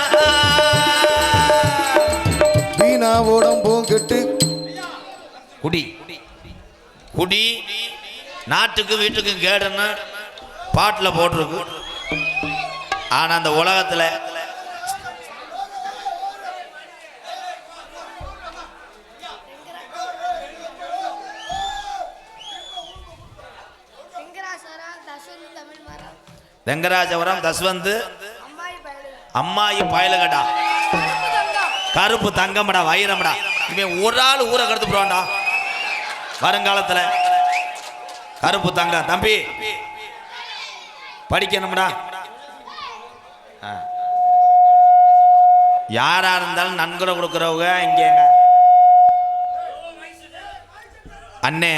வீணா உடம்பும் கெட்டு குடி குடி நாட்டுக்கு வீட்டுக்கு கேடுன்னு பாட்டில் போட்டிருக்கு. ஆனா அந்த உலகத்துல வெங்கராஜபுரம் தஸ்வந்து அம்மாயி பயலுகடா கருப்பு தங்கம்டா வைரம்டா. இவன் ஒரு ஆள் ஊரை கடுத்து போடுவான்டா வருங்காலத்துல. கருப்பு தங்கம் தம்பி படிக்கணும்டா. யாரா இருந்தாலும் நன்கொடை கொடுக்குறவங்க இங்கே அண்ணே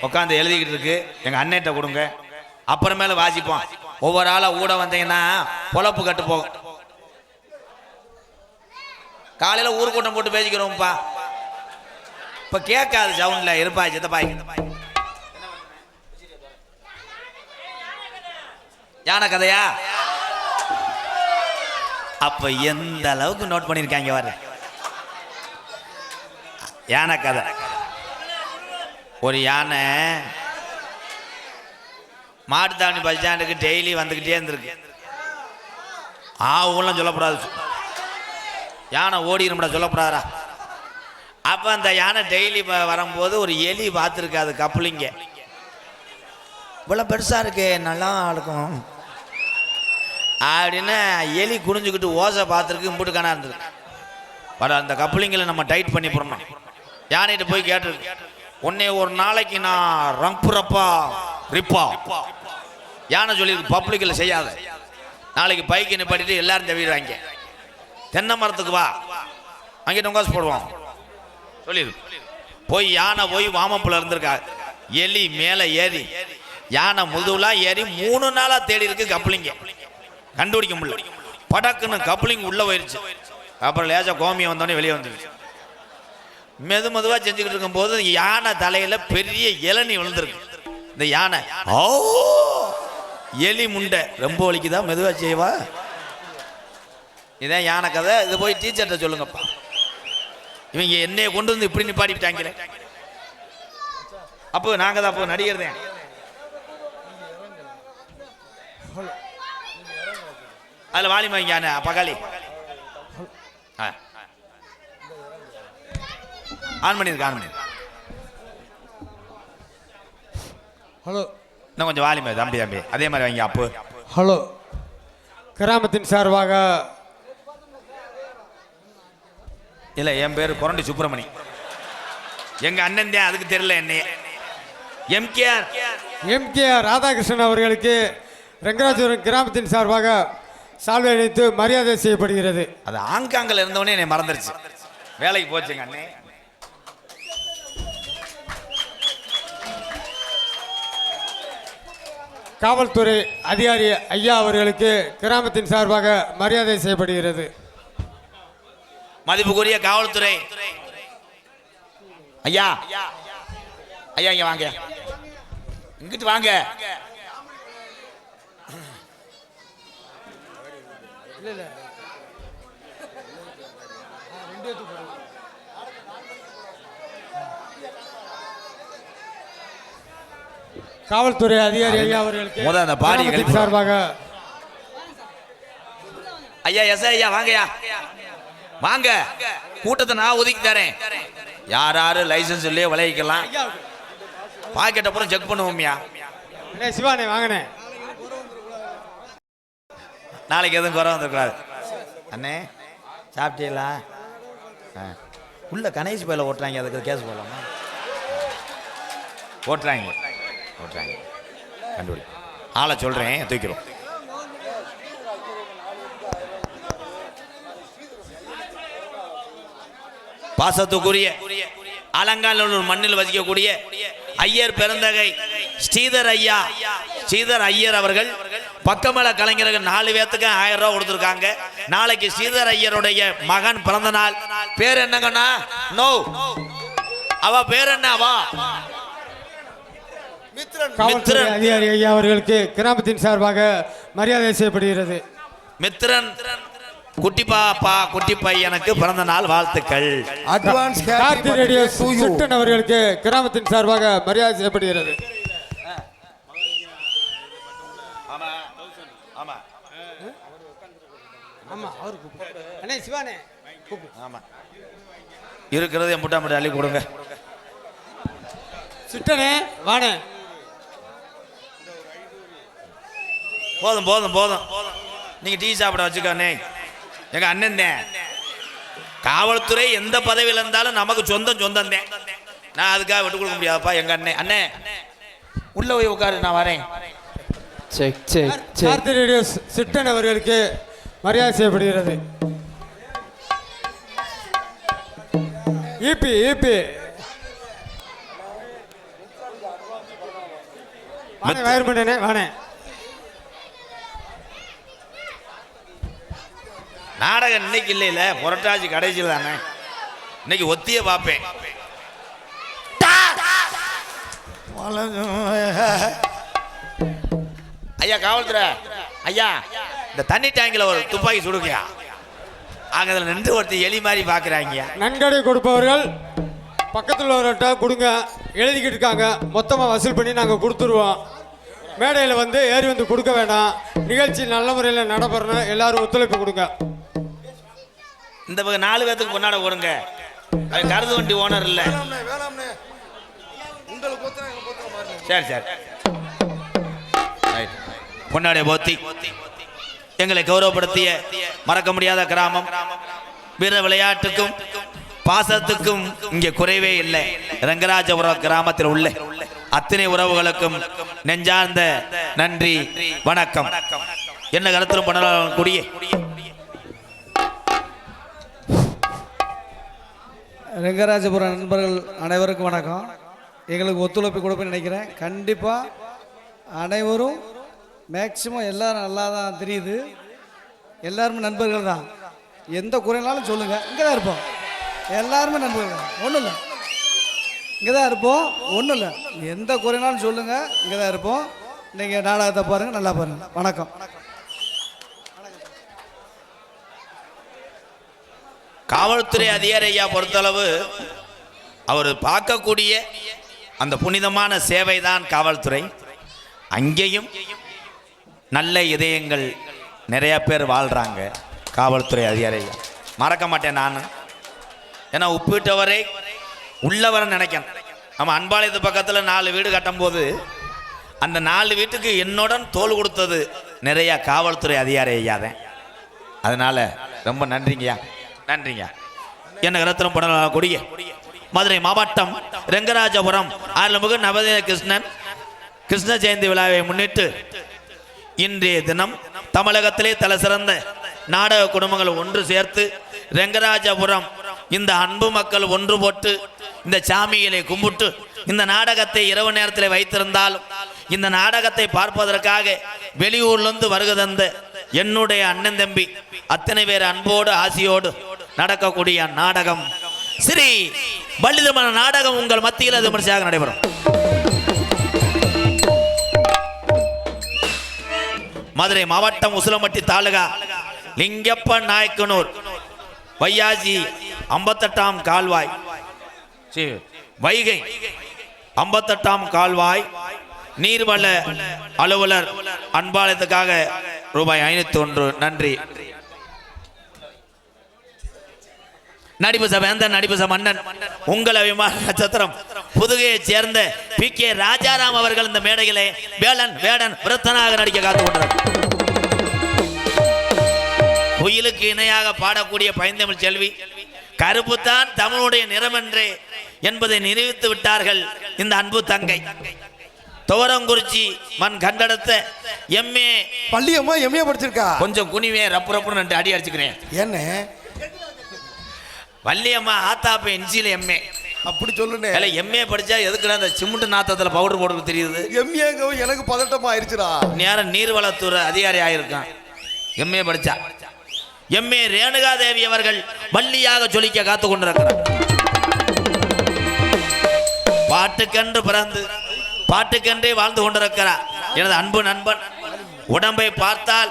உட்காந்து எழுதிக்கிட்டு இருக்கு, எங்க அண்ணேட்ட கொடுங்க, அப்புறமேல வாசிப்போம். ஒவ்வொரு ஆளா ஊட வந்தீங்கன்னா பொழப்பு கட்டு போகும். காலையில ஊர் கூட்டம் போட்டு பேசிக்கிறோம்ப்பா, இப்ப கேட்காது சவுண்ட்ல இருப்பா சித்தப்பாய். யானை கதையா? அப்ப எந்த அளவுக்கு நோட் பண்ணிருக்காங்க வர யானை கதை. ஒரு யானை மாட்டுத்தாவணி பஸ் ஸ்டாண்டுக்கு டெய்லி வந்துக்கிட்டே இருந்திருக்கு. ஊர்லாம் சொல்லக்கூடாது, யானை ஓடிடும்டா சொல்லக்கூடாதா. அப்போ அந்த யானை டெய்லி வரும்போது ஒரு எலி பார்த்துருக்கு, அது கப்புளிங்க இவ்வளோ பெருசாக இருக்கு நல்லா இருக்கும் அப்படின்னு எலி குனிஞ்சுக்கிட்டு ஓசை பார்த்துருக்கு, இம்புட்டு காணா இருந்தது. வர அந்த கப்புளிங்களை நம்ம டைட் பண்ணி போடணும். யானைகிட்ட போய் கேட்டிருக்கு, உன்னை ஒரு நாளைக்கு நான் ரம்புறப்பா ரிப்பா. யானை சொல்லியிருக்கு, பப்ளிக்கில் செய்யாத, நாளைக்கு பைக்கு நிப்பாட்டிட்டு எல்லாரும் தவிடுவாங்க, தென்னை மரத்துக்கு வா அங்கே டொங்காசு போடுவோம் சொல்லியிருக்கு. போய் யானை போய் வாமப்புல இருந்திருக்கா, எலி மேலே ஏறி யானை முதுகுலா ஏறி 3 நாளாக தேடி இருக்கு கப்ளிங்க, கண்டுபிடிக்க முடியல. படக்குன்னு கப்ளிங் உள்ள போயிருச்சு. அப்புறம் லேசாக கோமியம் வந்தோடனே வெளியே வந்துருச்சு. மெதுவாக செஞ்சுக்கிட்டு இருக்கும்போது யானை தலையில் பெரிய இளநீ விழுந்துருக்கு. இந்த யானை ஓ எலி முண்டை ரொம்ப வலிக்குதா, மெதுவாக செய்வா. இதான் யானை கதை. இது போய் டீச்சர்கிட்ட சொல்லுங்கப்பா. இவங்க என்னைய கொண்டு வந்து இப்படி நிப்பாடிட்டாங்களே. அப்போ நாங்கள் தான் அப்போ நடிகர் தான். அதில் வாலிமா யானை பகாலி ஆன் பண்ணியிருக்கு, ஆன் பண்ணியிருக்கு. ஹலோ, இன்னும் கொஞ்சம் வாலிமா தம்பி அதே மாதிரி வாங்கி அப்போ. ஹலோ, கிராமத்தின் சார்பாக இல்லை, என் பேர் கொரண்டி சுப்பிரமணி. எங்கள் அண்ணன் தான், அதுக்கு தெரியல என்னைய. எம்கேஆர் ராதாகிருஷ்ணன் அவர்களுக்கு ரெங்கராஜபுரம் கிராமத்தின் சார்பாக சால்வை அணிவித்து மரியாதை செய்யப்படுகிறது. அது ஆங்காங்கில் இருந்தவொடனே என்னை மறந்துருச்சு, வேலைக்கு போச்சுங்க அண்ணே. காவல்துறை அதிகாரி ஐயா அவர்களுக்கு கிராமத்தின் சார்பாக மரியாதை செய்யப்படுகிறது. மதிப்புக்குரிய காவல்துறை ஐயா, ஐயா இங்க வாங்க, இங்கிட்டு வாங்க. காவல்துறை அதிகாரி ஐயா அவர்களுக்கு அந்த பாடி சார்பாக ஐயா ஐயா வாங்கயா வாங்க. கூட்டத்தை நான் ஒதுக்கி தரேன். யார் லைசன்ஸ் இல்லையே விளைவிக்கலாம். பாக்கெட் அப்புறம் செக் பண்ணுவோம்யா. சிவானே வாங்கண்ணே. நாளைக்கு எதுவும் குறை வந்துருக்காது அண்ணே. சாப்பிட்டீங்களா? உள்ள கணேஷ் பயில ஓட்டுறாங்க, அதுக்கு கேஸ் போடலாமா? ஓட்டுறாங்க கண்டுபிடி. ஆளை சொல்றேன், தூக்கிறோம். பாசத்துக்குரிய அலங்காநல்லூர் மண்ணில் வசிக்கக்கூடிய ஐயர் பெருந்தகை ஸ்ரீதர் ஐயர் அவர்கள் பக்கமல கலைஞர்கள் 4 பேத்துக்கு 1000 ரூபாய் கொடுத்துருக்காங்க. நாளைக்கு ஸ்ரீதர் ஐயருடைய மகன் பிறந்த நாள். பேர் என்னங்கண்ணா? நோ, அவ பேர் என்ன? அவா காவல்துறை அதிகாரி ஐயா அவர்களுக்கு கிராமத்தின் சார்பாக மரியாதை செய்யப்படுகிறது. மித்ரன் குட்டி பாப்பா குட்டி பையனுக்கு பிறந்த நாள் வாழ்த்துக்கள். அட்வான்ஸ் கார்த்தி ரேடியோ சுட்டன் அவர்களுக்கு கிராமத்தின் சார்பாக மரியாதை செய்யப்படுகிறது. இருக்கிறது முட்டா முட்டை அள்ளி கொடுங்க. சுட்டனே வானே. போதும் நீங்க டீ சாப்பிட வச்சுக்கோண்ணே. எங்க அண்ணன் தான். காவல்துறை எந்த பதவியில் இருந்தாலும் நமக்கு சொந்தம் தான். நான் அதுக்காக விட்டு கொடுக்க முடியாதுப்பா. எங்க அண்ணே உள்ள போய் உட்காரு, நான் வரேன். கார்த்தி ரேடியோ சுட்டன் அவர்களுக்கு மரியாதை செய்யப்படுகிறது. ஈபி வயர்மண்டனே வானே. நாடகம் இன்னைக்கு இல்லையில, புரட்டாசி கடைசியில் தானே. இன்னைக்கு ஒத்திய பார்ப்பேன். ஐயா காவல்துறை ஐயா, இந்த தண்ணி டேங்கில் ஒரு துப்பாக்கி சுடுக்கையா. அங்க அதில் நின்று ஒருத்தர் எலி மாதிரி பார்க்குறாங்க. நன்கொடை கொடுப்பவர்கள் பக்கத்தில் உள்ளவர்கிட்ட கொடுங்க. எழுதிக்கிட்டு இருக்காங்க, மொத்தமாக வசூல் பண்ணி நாங்கள் கொடுத்துருவோம். மேடையில் வந்து ஏறி வந்து கொடுக்க வேண்டாம். நிகழ்ச்சி நல்ல முறையில் நடைபெறணும். எல்லாரும் ஒத்துழைப்பு கொடுங்க. இந்த பக்கம் 4 பேத்துக்கு பொன்னாட கொடுங்க. கருது வண்டி ஓனர் இல்லை. சரி பொன்னாடை போத்தி எங்களை கௌரவப்படுத்திய மறக்க முடியாத கிராமம். வீர விளையாட்டுக்கும் பாசத்துக்கும் இங்கே குறைவே இல்லை. ரங்கராஜபுரம் கிராமத்தில் உள்ள அத்தனை உறவுகளுக்கும் நெஞ்சார்ந்த நன்றி, வணக்கம். என்ன கருத்திலும் பண்ணலாம் கூடிய ரெங்கராஜபுரம் நண்பர்கள் அனைவருக்கும் வணக்கம். எங்களுக்கு ஒத்துழைப்பு கொடுப்பேன்னு நினைக்கிறேன். கண்டிப்பாக அனைவரும் மேக்சிமம் எல்லாரும் நல்லா தான் தெரியுது. எல்லாருமே நண்பர்கள் தான். எந்த குறைனாலும் சொல்லுங்கள், இங்கே தான் இருப்போம். எல்லாருமே நண்பர்கள், ஒன்றும் இல்லை, இங்கே தான் இருப்போம், ஒன்றும் இல்லை. எந்த குறைனாலும் சொல்லுங்கள், இங்கே தான் இருப்போம். நீங்கள் நாடகத்தை பாருங்கள், நல்லா பாருங்கள். வணக்கம். காவல்துறை அதிகாரி ஐயா பொறுத்தளவு அவர் பார்க்கக்கூடிய அந்த புனிதமான சேவை தான் காவல்துறை. அங்கேயும் நல்ல இதயங்கள் நிறைய பேர் வாழ்கிறாங்க. காவல்துறை அதிகாரி ஐயா மறக்க மாட்டேன் நான். ஏன்னா உப்பிட்டவரை உள்ளவரை நினைக்கணும். நம்ம அன்பாலயத்து பக்கத்தில் 4 வீடு கட்டும்போது அந்த 4 வீட்டுக்கு என்னுடன் தோள் கொடுத்தது நிறையா காவல்துறை அதிகாரி ஐயா தான். அதனால் ரொம்ப நன்றிங்கய்யா, நன்றிங்க. என்ன ரத்னம் படக்கூடிய மதுரை மாவட்டம் ரெங்கராஜபுரம் அருள்மிகு நவதேவ கிருஷ்ண ஜெயந்தி விழாவை முன்னிட்டு இன்றைய தினம் தமிழகத்திலே தலை சிறந்த நாடக குடும்பங்கள் ஒன்று சேர்த்து ரெங்கராஜபுரம் இந்த அன்பு மக்கள் ஒன்று போட்டு இந்த சாமிகளை கும்பிட்டு இந்த நாடகத்தை இரவு நேரத்தில் வைத்திருந்தாலும் இந்த நாடகத்தை பார்ப்பதற்காக வெளியூர்லேருந்து வருகை தந்த என்னுடைய அண்ணன் தம்பி அத்தனை பேர் அன்போடு ஆசியோடு நடக்கக்கூடிய நாடகம் ஸ்ரீ பள்ளிதமான நாடகம் உங்கள் மத்தியில் விமர்சையாக நடைபெறும். மதுரை மாவட்டம் உசிலம்பட்டி தாலுகா லிங்கப்ப நாயக்கனூர் வையாஜி 58ஆம் கால்வாய் வைகை 58ஆம் கால்வாய் நீர்வள அலுவலர் அன்பாலயத்துக்காக ரூபாய் 501. நன்றி. நடிப்பு சபை நடிப்பு சபை மன்னன் உங்கள் அபிமான நட்சத்திரம் புதுகையைச் சேர்ந்த PK ராஜாராம் அவர்கள் இந்த மேடையிலே வேடன் விரத்தனாக நடிக்க காத்து கொண்டார். குயிலுக்கு இணையாக பாடக்கூடிய பைந்தமிழ் செல்வி கருப்புத்தான் தமிழுடைய நிறமென்றே என்பதை நிரூபித்து விட்டார்கள் இந்த அன்பு தங்கை. துவரங்குறிச்சி மண் கண்டெடுத்த MA பள்ளியம்மா MA படிச்சிருக்கா. கொஞ்சம் குனிவே ரப்பு 2 அடி அடிச்சுக்கிறேன். என்ன வள்ளியம்மா ஆத்தாப்ப என்சியில் MA அப்படி சொல்லுனே. இல்ல MA படிச்சா எதுக்குடா அந்த சிமெண்ட் நாத்தத்தில் பவுடர் போடுறது தெரியுது. MA எனக்கு பதட்டமா ஆயிடுச்சுடா. நேரம் நீர்வளத்துறை அதிகாரி ஆயிருக்கான் MA படிச்சா. MA ரேணுகா தேவி அவர்கள் வள்ளியாக ஜொலிக்க காத்து கொண்டிருக்கிறார். பாட்டுக்கென்று பிறந்து பாட்டுக்கென்றே வாழ்ந்து கொண்டிருக்கிறார் எனது அன்பு நண்பன். உடம்பை பார்த்தால்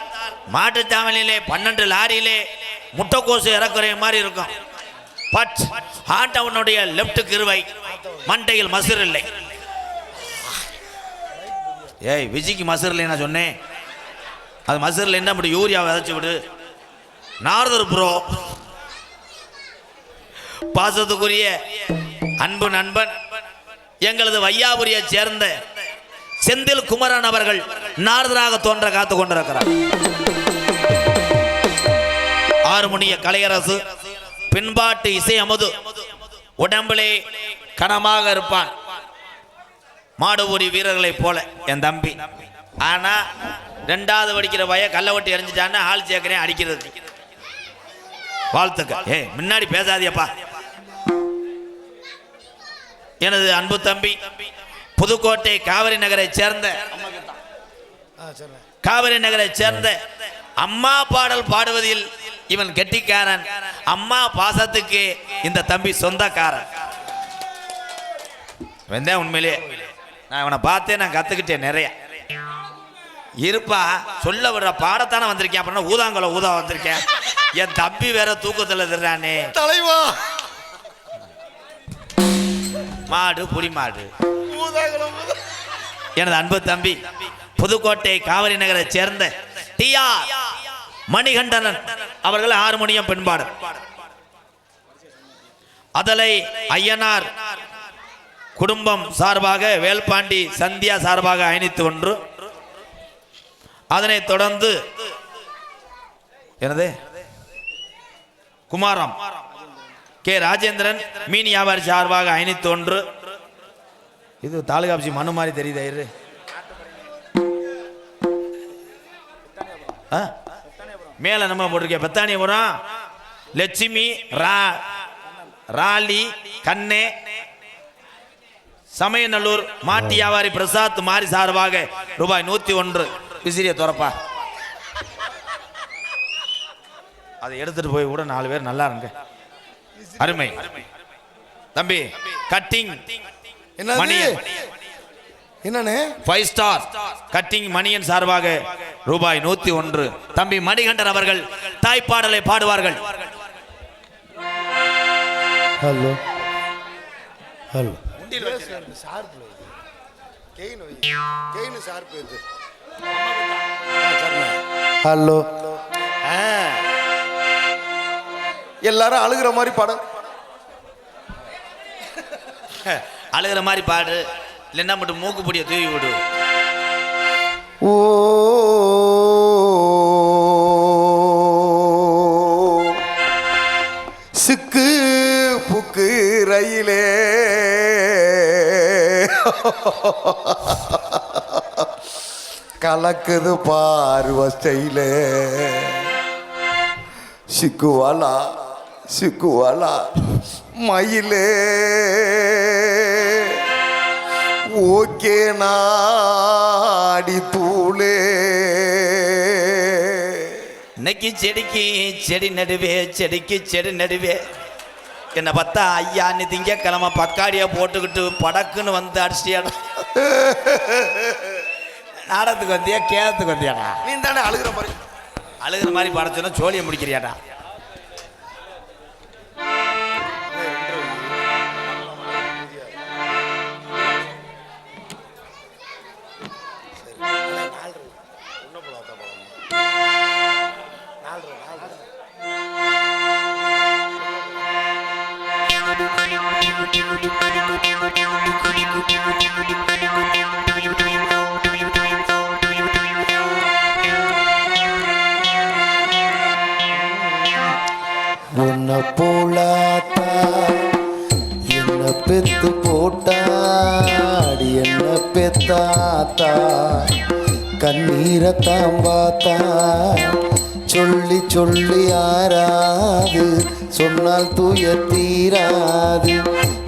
மாட்டுச்சாவலிலே 12 லாரியிலே முட்டைக்கோசு இறக்குற மாதிரி இருக்கும். பட் ஆண்டவனுடைய லெப்ட் கிருவை மண்டையில் மசுர் இல்லை. ஏய் விஜய்க்கு மசுர் இல்லை நான் சொன்னேன். அது மசுர் இல்லைன்னா அப்படி யூரியா விதைச்சு விடு. நார்தர் ப்ரோ பாசத்துக்குரிய அன்பு நண்பன் எங்களது வையாபுரியை சேர்ந்த செந்தில் குமரன் அவர்கள் நாரதராக தோன்ற காத்து கொண்டிருக்கிறார். ஆறுமணிய கலையரசு பின்பாட்டு இசை அமுது உடம்பிலே கனமாக இருப்பான். மாடுபுரி வீரர்களைப் போல என் தம்பி. ஆனா 2வது படிக்கிற பையன் கள்ளவட்டி எறிஞ்சிட்டான்னு ஆள் சேர்க்கிறேன் அடிக்கிறது. வாழ்த்துக்கள். முன்னாடி பேசாதியப்பா. எனது அன்பு தம்பி புதுக்கோட்டை காவிரி நகரை சேர்ந்த அம்மா பாடல் பாடுவதில் இவன் கெட்டிக்காரன். அம்மா பாசத்துக்கு இந்த தம்பி சொந்தக்காரன். வந்தேன் உண்மையிலே நான் இவனை பார்த்தேன், நான் கத்துக்கிட்டேன் நிறைய. இருப்பா சொல்ல விடுற பாடத்தானே வந்திருக்கேன். அப்படின்னா ஊதாங்கல ஊதா வந்திருக்கேன். என் தம்பி வேற தூக்கத்தில் இருக்கிறானே தலைவா. மாடு புடி மாடு. எனது அன்பு தம்பி புதுக்கோட்டை காவிரி நகரை சேர்ந்த TR மணிகண்டனன் அவர்கள் ஹார்மோனியம் பெண்பாடு. அதலை ஐயனார் குடும்பம் சார்பாக வேல்பாண்டி சந்தியா சார்பாக 501. அதனைத் தொடர்ந்து எனது குமாரம் K ராஜேந்திரன் மீன் வியாபாரி சார்பாக 501. இது தாலுகாப்சி மனு மாதிரி தெரியுது. மேல நம்ம போட்டிருக்கேன் பெத்தானியபுரம் லட்சுமி ராலி கண்ணே சமயநல்லூர் மாட்டி வியாபாரி பிரசாத் மாரி சார்பாக ரூபாய் 101. விசிறிய துறப்பா. அதை எடுத்துட்டு போய் கூட 4 பேர் நல்லா இருங்க. அருமை தம்பி. கட்டிங் மணியன் என்னன்னு 5 ஸ்டார் கட்டிங் மணியன் சார்பாக ரூபாய் 101. தம்பி மணிகண்டன் அவர்கள் தாய்ப்பாடலை பாடுவார்கள். Hello hello hello. எல்லாரும் அழுகிற மாதிரி படம் அழுகிற மாதிரி பாடு, இல்லைன்னா மட்டும் மூக்கு பொடியை தூவி விடு. ஓ சிக்கு புக்கு ரயிலே கலக்குது பார்வ ஸ்டைலே. சிக்குவாலா சிக்குவாலா மயிலே ஓகே நாடி தூளே. இன்னைக்கு செடிக்கு செடி நடுவே, செடிக்கு செடி நடுவே. என்னை பார்த்தா ஐயா நீ திங்கக்கிழமை பக்காடியா போட்டுக்கிட்டு படக்குன்னு வந்து அடிச்சிட்டியாடா. நாடகத்துக்கு வந்தியா கேதத்துக்கு வந்தியாடா? நீ தானே அழுகிற மாதிரி அழுகிற மாதிரி பாட சொன்னா சோழியை முடிக்கிறியாடா? உன்னை போலாத்தா என்ன பெத்து போட்டாடி என்ன பெத்தாத்தா கண்ணீரை தாம்பாத்தா சொல்லி சொல்லி ஆறாது சொன்னால் தூய தீராது.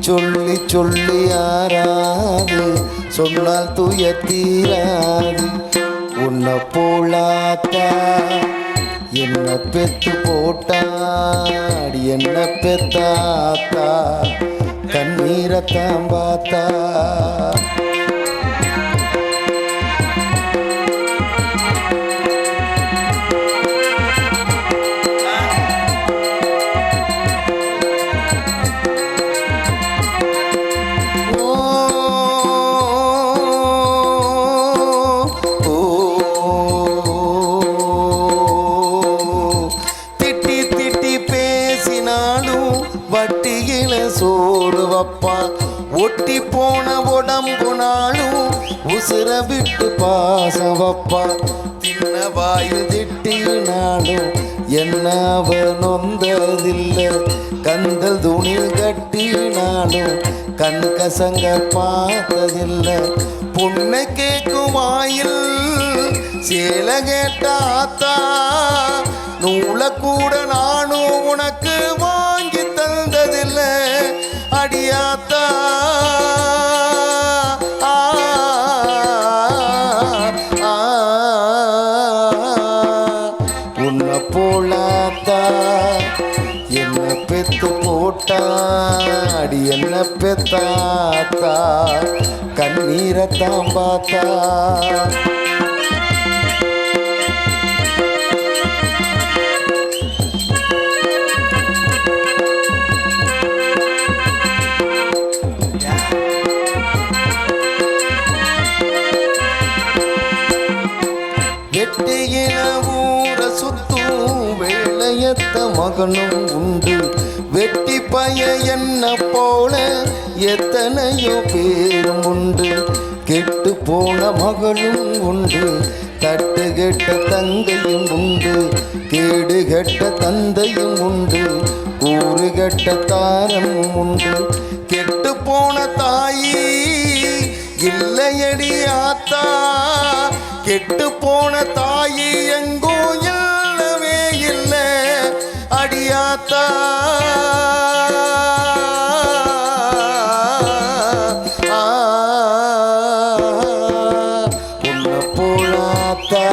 சொல்லி சொல்லி ஆறாது சொன்னால் தூய தீராது. உன்னை போலாத்தா என்ன பெத்து போட்டாடி என்ன பெத்தாத்தா கண்ணீரை தாம்பாத்தா. சோறு வப்பா ஒட்டி போன உடம்புனாலும் உசுர விட்டு பாசம் வப்பா. தின்ன வாயில் திட்டினாலும் என்ன அவ நொந்ததில்லை. கந்தல் துணில் கட்டினாலும் கண் கசங்க பார்த்ததில்லை. பொண்ணை கேட்கும் வாயில் சேல கேட்டாத்தா நூலை கூட நானும் உனக்கு வாங்கி தந்ததில்லை அடியாத்தா. உன்னை போலாத்தா என்ன பெத்து போட்டாடி என்ன பெத்தாத்தா கண்ணீரை தாம்பாத்தா. வெட்டியின ஊர சுத்தும் வெள்ளையத்த மகனும் உண்டு. வெட்டி பய என்ன போல எத்தனையோ பேரும் உண்டு. கெட்டு போன மகளும் உண்டு, தட்டு கெட்ட தங்கையும் உண்டு. கேடு கெட்ட தந்தையும் உண்டு, கூறு கெட்ட தாரமும் உண்டு. கெட்டு போன தாயி இல்லையடி ஆத்தா கெட்டு போன தாயி எங்கோ இல்லவே இல்லை அடியாத்தா. உன்னை போலாத்தா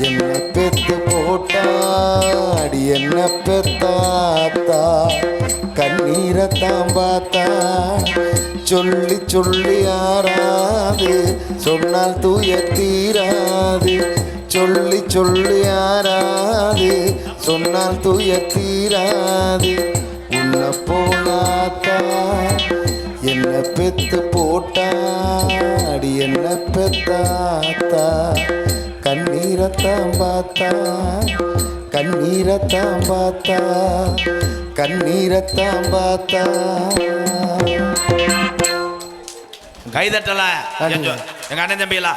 என்ன பெத்து போட்டாடி என்ன பெத்தாத்தா கண்ணீரத்தான் பார்த்தா சொல்லி சொல்லி ஆறாது சொன்னால் துயர் தீராது சொல்லி சொல்லி ஆறாது சொன்னால் துயர் தீராது உன்னை போலாத்தா என்ன பெத்து போட்டாடி என்ன பெத்தாத்தா கண்ணீரத்தான் பார்த்தா கண்ணீரத்தான் பார்த்தா கண்ணீரத்தான் பார்த்தா. கைதட்டல எங்க அண்ணன் தம்பிகளா.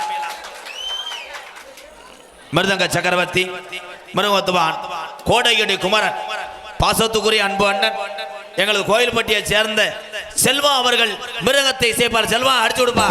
மிருதங்க சக்கரவர்த்தி, மிருகத்துவான், கோடையடி குமரன், பாசத்துக்குரிய அன்பு அண்ணன், எங்களது கோயில்பட்டியை சேர்ந்த செல்வா அவர்கள் மிருகத்தை இசைப்பார். செல்வா அடிச்சு விடுப்பா.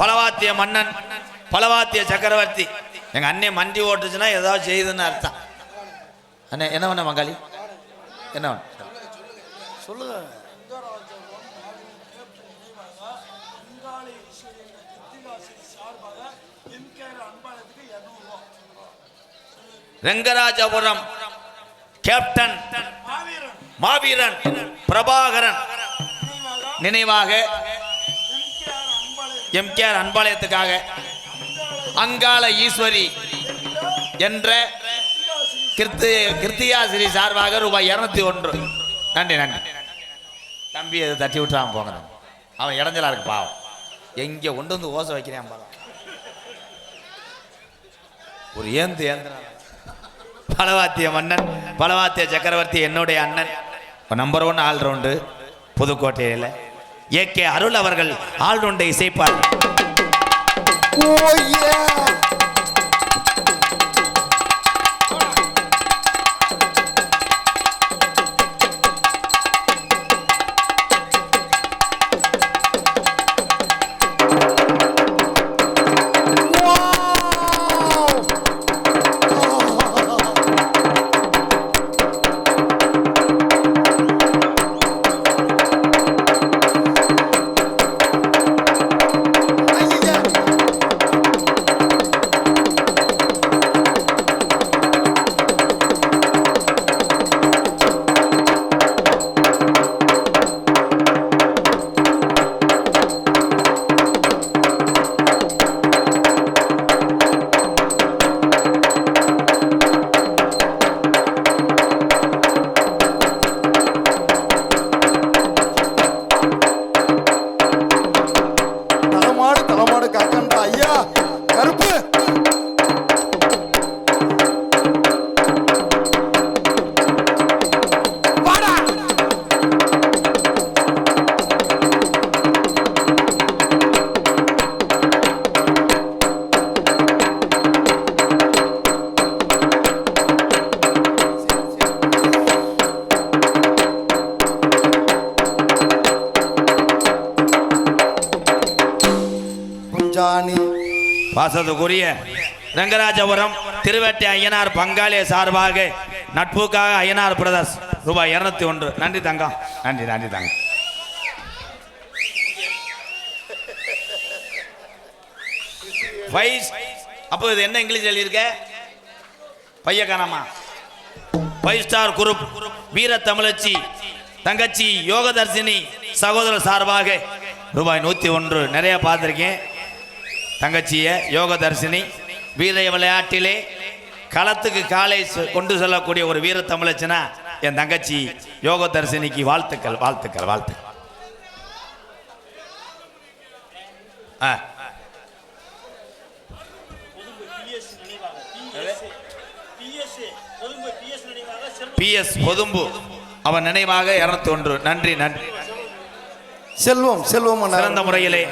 பலவாத்திய மன்னன், பலவாத்திய சக்கரவர்த்தி. எங்க அண்ணே மண்டி ஓட்டுச்சுன்னா ஏதாவது செய்யுதுன்னு அர்த்தம். அண்ணே என்ன பண்ண மங்காளி என்ன சொல்லுங்க. ரெங்கராஜபுரம் கேப்டன் மாவீரன் பிரபாகரன் நினைவாக எம்கேஆர் அன்பாலயத்துக்காக அங்காள ஈஸ்வரி என்ற கிருத்தியாசிரி சார்பாக ரூபாய் 201. நன்றி நன்றி. தம்பி அதை தட்டி விட்டுறான் போங்க. அவன் இடைஞ்சலா இருக்கு பாவம். எங்க கொண்டு வந்து ஓசை வைக்கிறேன் பாவம். ஒரு ஏந்து பலவாத்திய மன்னன், பலவாத்திய சக்கரவர்த்தி என்னுடைய அண்ணன், நம்பர் 1 ஆல்ரவுண்டு புதுக்கோட்டையில் ஏகே அருள் அவர்கள் ஆல்ரவுண்டை இசைப்பார். பாசத்துக்குரிய ரங்கராஜபுரம் திருவேட்டை ஐயனார் பங்காளிய சார்பாக நட்புக்காக ஐயனார் பிரதர்ஸ் ரூபாய் 201. நன்றி தங்கம். நன்றி நன்றி தங்கம். அப்போ இது என்ன இங்கிலீஷ் எழுதியிருக்க? பைய காணாமா? 5 ஸ்டார் குரூப் வீர தமிழச்சி தங்கச்சி யோகதர்சினி சகோதரர் சார்பாக ரூபாய் 101. நிறைய பார்த்துருக்கேன் தங்கச்சியை. யோகதர்சினி வீர விளையாட்டிலே களத்துக்கு காலை கொண்டு செல்லக்கூடிய ஒரு வீர தமிழச்சினா என் தங்கச்சி யோகதர்சினிக்கு வாழ்த்துக்கள் வாழ்த்துக்கள் வாழ்த்துக்கள். PS பொதும்பு அவன் நினைவாக 201. நன்றி நன்றி. செல்வம் செல்வம் சிறந்த முறையிலே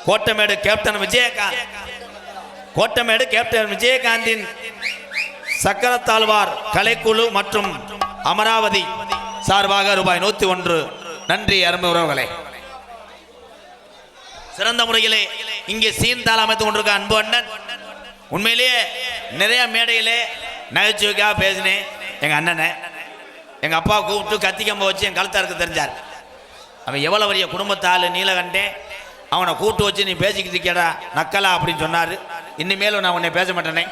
கோட்டமேடு கேப்டன் விஜயகாந்த் கோட்டமேடு கேப்டன் விஜயகாந்தின் சக்கரத்தாழ்வார் கலைக்குழு மற்றும் அமராவதி சார்பாக ரூபாய் 101. நன்றி அருமை உறவுகளே. சிறந்த முறையிலே இங்கே சீன்தாள் அமைத்து கொண்டிருக்க அன்பு அண்ணன். உண்மையிலேயே நிறைய மேடையிலே நகைச்சுவைக்காக பேசினேன். எங்கள் அண்ணனை எங்கள் அப்பா கூப்பிட்டு கத்திக்கம்ப வச்சு என் கழுத்தாருக்கு தெரிஞ்சார். அவன் எவ்வளோ பெரிய குடும்பத்தாள் நீலகண்டேன். அவனை கூப்பிட்டு வச்சு நீ பேசிக்கிட்டு இருக்கேடா நக்கலா அப்படின்னு சொன்னார். இனிமேலும் நான் உன்னை பேச மாட்டேனே.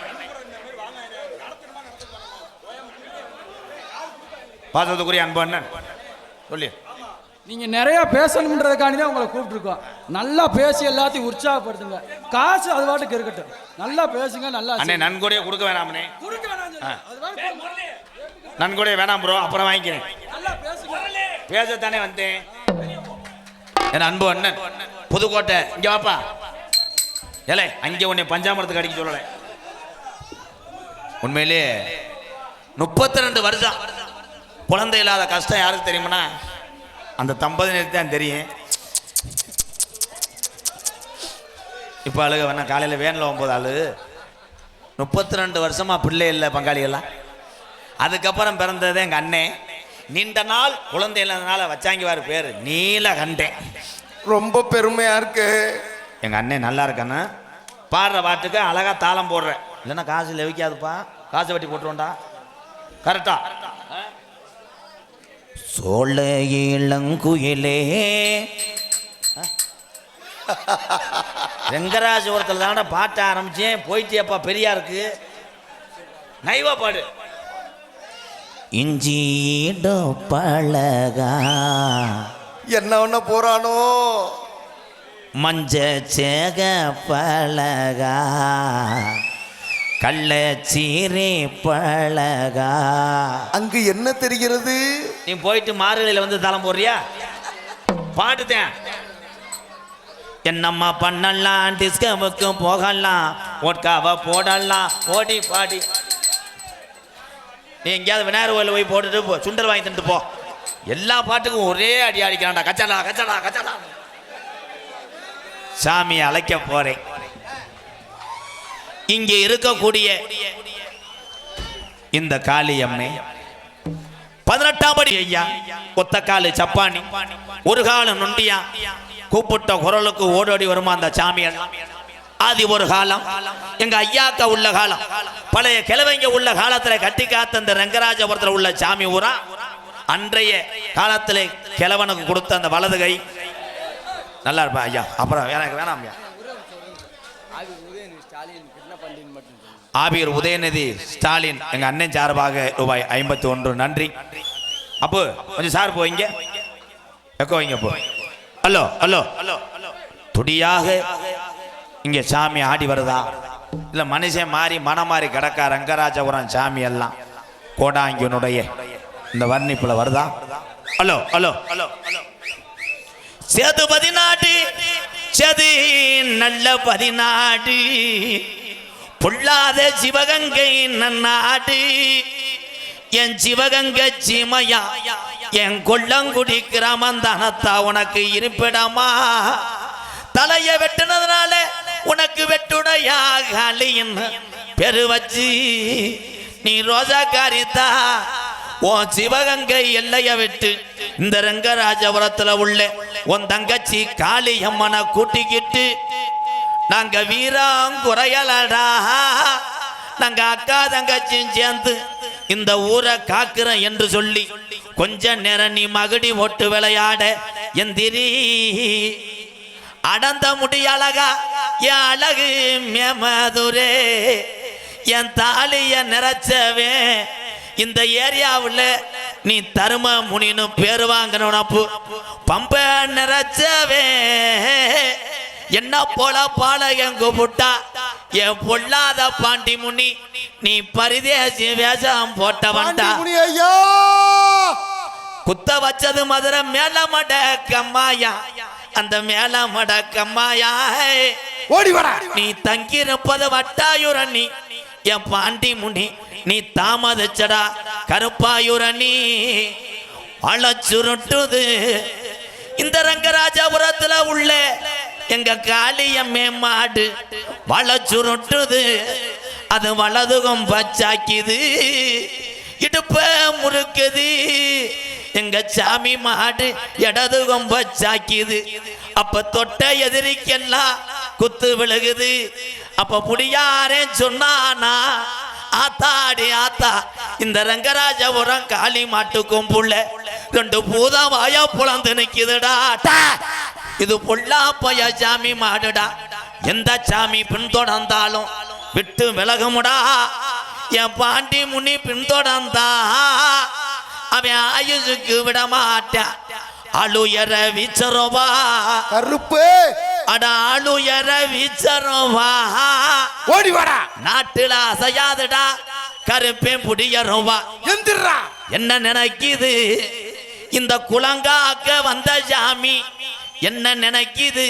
பாசத்துக்குரிய அன்பு அண்ணன் சொல்லி நீங்கள் நிறையா பேசணுன்றதுக்காண்டி தான் உங்களை கூப்பிட்டுருக்கோம். நல்லா பேசி எல்லாத்தையும் உற்சாகப்படுத்துங்க. காசு அது பாட்டுக்கு இருக்கட்டும். நல்லா பேசுங்க. நல்லா அண்ணே நன்கொடையை கொடுக்க வேணாமண்ணே. கொடுக்க வேணாம். நன்கொடையை வேணாம் ப்ரோ, அப்புறம் வாங்கிக்கிறேன். நல்லா பேசுங்க. பேசத்தானே வந்தேன். என் அன்பு அண்ணன் புதுக்கோட்டை இங்கே வாப்பா. ஏலே அங்கே உன்னை பஞ்சாமரத்துக்கு அடிக்க சொல்லலை. உண்மையிலே 32 வருஷம் குழந்தை இல்லாத கஷ்டம் யாருக்கு தெரியுமாண்ணா? அந்த தம்பதியினருக்கு தான் தெரியும். இப்போ அழுக வேணா காலையில் வேனில் 9 ஆளு 32 வருஷமாக பிள்ளை இல்லை பங்காளிகள்லாம். அதுக்கப்புறம் பிறந்ததே எங்கள் அண்ணே. நீண்ட நாள் குழந்தை இல்லாதனால வச்சாங்கிவார் பேர் நீலகண்டேன். ரொம்ப பெருமையா இருக்கு. எங்கள் அண்ணன் நல்லா இருக்கானே. பாடுற பாட்டுக்கு அழகாக தாளம் போடுறேன். இல்லைன்னா காசு லெவிக்காதுப்பா. காசு வெட்டி போட்டுருவோண்டா. கரெக்டா? சோழ இளங்குயிலே ரெங்கராஜபுரத்தில் தானே பாட்ட ஆரம்பிச்சேன். போயிட்டியப்பா பெரியாருக்கு. நைவா பாடு. இஞ்சிடோ பழகா என்ன ஒண்ணு போறானோ மஞ்ச சேக பழகா கள்ளச்சீரே பழகா. அங்கு என்ன தெரிகிறது? நீ போயிட்டு மார்கழியில் வந்து தளம் போடுறியா? பாட்டுத்தேன். என்னம்மா பண்ணலாம், டிஸ்கவுக்கு போகலாம், ஓட்காவை போடலாம், ஓடி பாடி. நீ எங்கேயாவது விநாயகர் கோயிலில் போய் போட்டுட்டு போ, சுண்டல் வாங்கி தந்துட்டு போ. எல்லா பாட்டுக்கும் ஒரே அடி அடிக்கிறான்டா. கச்சடா கச்சடா கச்சடா. சாமியை அழைக்க போறேன். இங்கே இருக்கக்கூடிய இந்த காளியம்மை 18ஆம் படி ஐயா ஒத்தக்காலு சப்பானி ஒரு காலம் நொண்டியா கூப்பிட்ட குரலுக்கு ஓடோடி வருமா அந்த சாமியெல்லாம். ஆதி ஒரு காலம் எங்க ஐயாக்கா உள்ள காலம், பழைய கிழவைங்க உள்ள காலத்துல கட்டி காத்த அந்த ரங்கராஜபுரத்தில் உள்ள சாமி ஊரா அன்றைய காலத்திலே கிழவனுக்கு கொடுத்த அந்த வலது கை. நல்லா இருப்பா ஐயா. அப்புறம் எனக்கு வேணாம் ஐயா. ஆபீர் உதயநிதி ஸ்டாலின் எங்க அண்ணன் சார்பாக ரூபாய் 51. நன்றி. அப்போ கொஞ்சம் சார் போய்ங்க எக்கோ வைங்க போ. ஹலோ ஹலோ துடியாக இங்க சாமி ஆடி வருதா இல்ல மனுஷன் மாறி மனம் மாறி கிடக்கா? ரங்கராஜபுரம் சாமி எல்லாம் கோடாங்கியனுடைய இந்த வர்ணிப்புல வருதா? ஹலோ ஹலோ ஹலோ சேது 14 சதி நல்ல 14 பொல்லாத சிவகங்கை நன்னாடு என் சிவகங்கை சீமையா என் கொல்லங்குடி கிராமந்தானத்தா உனக்கு இருப்பிடமா? தலைய வெட்டினதுனால உனக்கு வெட்டுடையா காலியின் பெரு வச்சு நீ ரோஜா காரித்தா உன் சிவகங்கை எல்லைய விட்டு இந்த ரங்கராஜபுரத்துல உள்ள உன் தங்கச்சி காளியம்மனை கூட்டிக்கிட்டு நாங்க வீராங்குறையலடா, நாங்க அக்கா தங்கச்சியும் சேர்ந்து இந்த ஊரை காக்குறோம் என்று சொல்லி கொஞ்ச நேரம் நீ மகுடி ஓட்டு விளையாட எந்திரி. அடந்த முடி அழகா என் அழகு மேமதுரே என் தாலிய நிறைச்சவே இந்த ஏரியாவில் நீ தரும முனின்னு பேரு வாங்கணும் பம்ப நிறைச்சவே என்ன போல பாலகன் கூப்பிட்டா என் பொல்லாத பாண்டி முனி நீ பரிதேசி வேஷம் போட்டவன்டா முனி ஐயா குத்த வச்சது மதுரை மேலமட கம்மாயா அந்த மேலமட கம்மாயா ஓடி வாடா நீ தங்கியிருப்பது வட்டாயுரணி என் பாண்டி முனி நீ தாமதிச்சடா கருப்பாயுரணி அழச்சுருட்டுது இந்த ரங்கராஜபுரத்துல உள்ள எங்க காளியம்மே மாடு வளச்சுருட்டுது அது வலதுகம் பச்சாக்கிது இடுப்ப முறுக்குது எங்க சாமி மாடு இடதுகம் பச்சாக்கிது அப்ப தொட்ட எதிரிக்கெல்லாம் குத்து விழுகுது அப்ப புடியாரே சொன்னானா ஆத்தாடி ஆத்தா இந்த ரங்கராஜபுரம் காளி மாட்டுக்கும் புள்ள ரெண்டு பூதம் வாயா புலந்து நிக்குதுடா இது பொல்லா பைய சாமி மாடுடா எந்த சாமி பின்தொடர்ந்தாலும் விட்டு விலகுமுடா என் பாண்டி முனி பின்தொடர்ந்தா அவன் ஆயுசுக்கு விட மாட்டான் அழுயர வீச்சரோவா கருப்பு அட அழுயர வீச்சரோவா ஓடி வாடா நாட்டுல அசையாதுடா கருப்பேன் புடியரோவா எந்திரா என்ன நினைக்குது இந்த குளங்காக்க வந்த சாமி என்ன நினைக்குது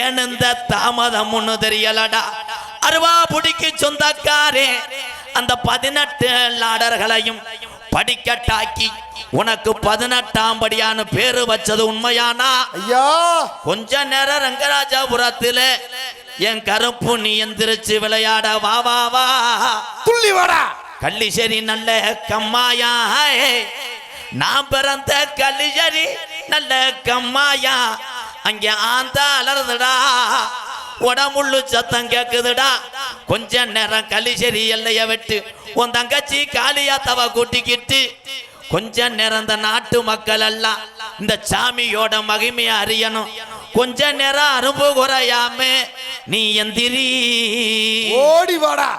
ஏன் இந்த தாமதம் ஒண்ணு தெரியலடா அருவா புடிக்கு சொந்தக்காரே அந்த 18 லாடர்களையும் படிக்கட்டாக்கி உனக்கு 18ஆம் படியான பேரு வச்சது உண்மையானா ஐயா கொஞ்ச நேரம் ரங்கராஜபுரத்துல என் கருப்பு நீ எந்திரிச்சு விளையாட வா வா வா துள்ளி வாடா கள்ளிசேரி நல்ல கம்மாயா நான் பிறந்த கள்ளிசேரி நல்ல கம்மாயா அங்க ஆந்த அலறுதுடா உடம்புள்ளு சத்தம் கேக்குதுடா கொஞ்ச நேரம் கள்ளிசேரி எல்லைய விட்டு உன் தங்கச்சி காளியா தவ கூட்டிக்கிட்டு கொஞ்ச நேரம் இந்த நாட்டு மக்கள் எல்லாம் இந்த சாமியோட மகிமையை அறியணும் கொஞ்ச நேரம் அரும்பு குறையாம நீ எந்திரி ஓடி வாடா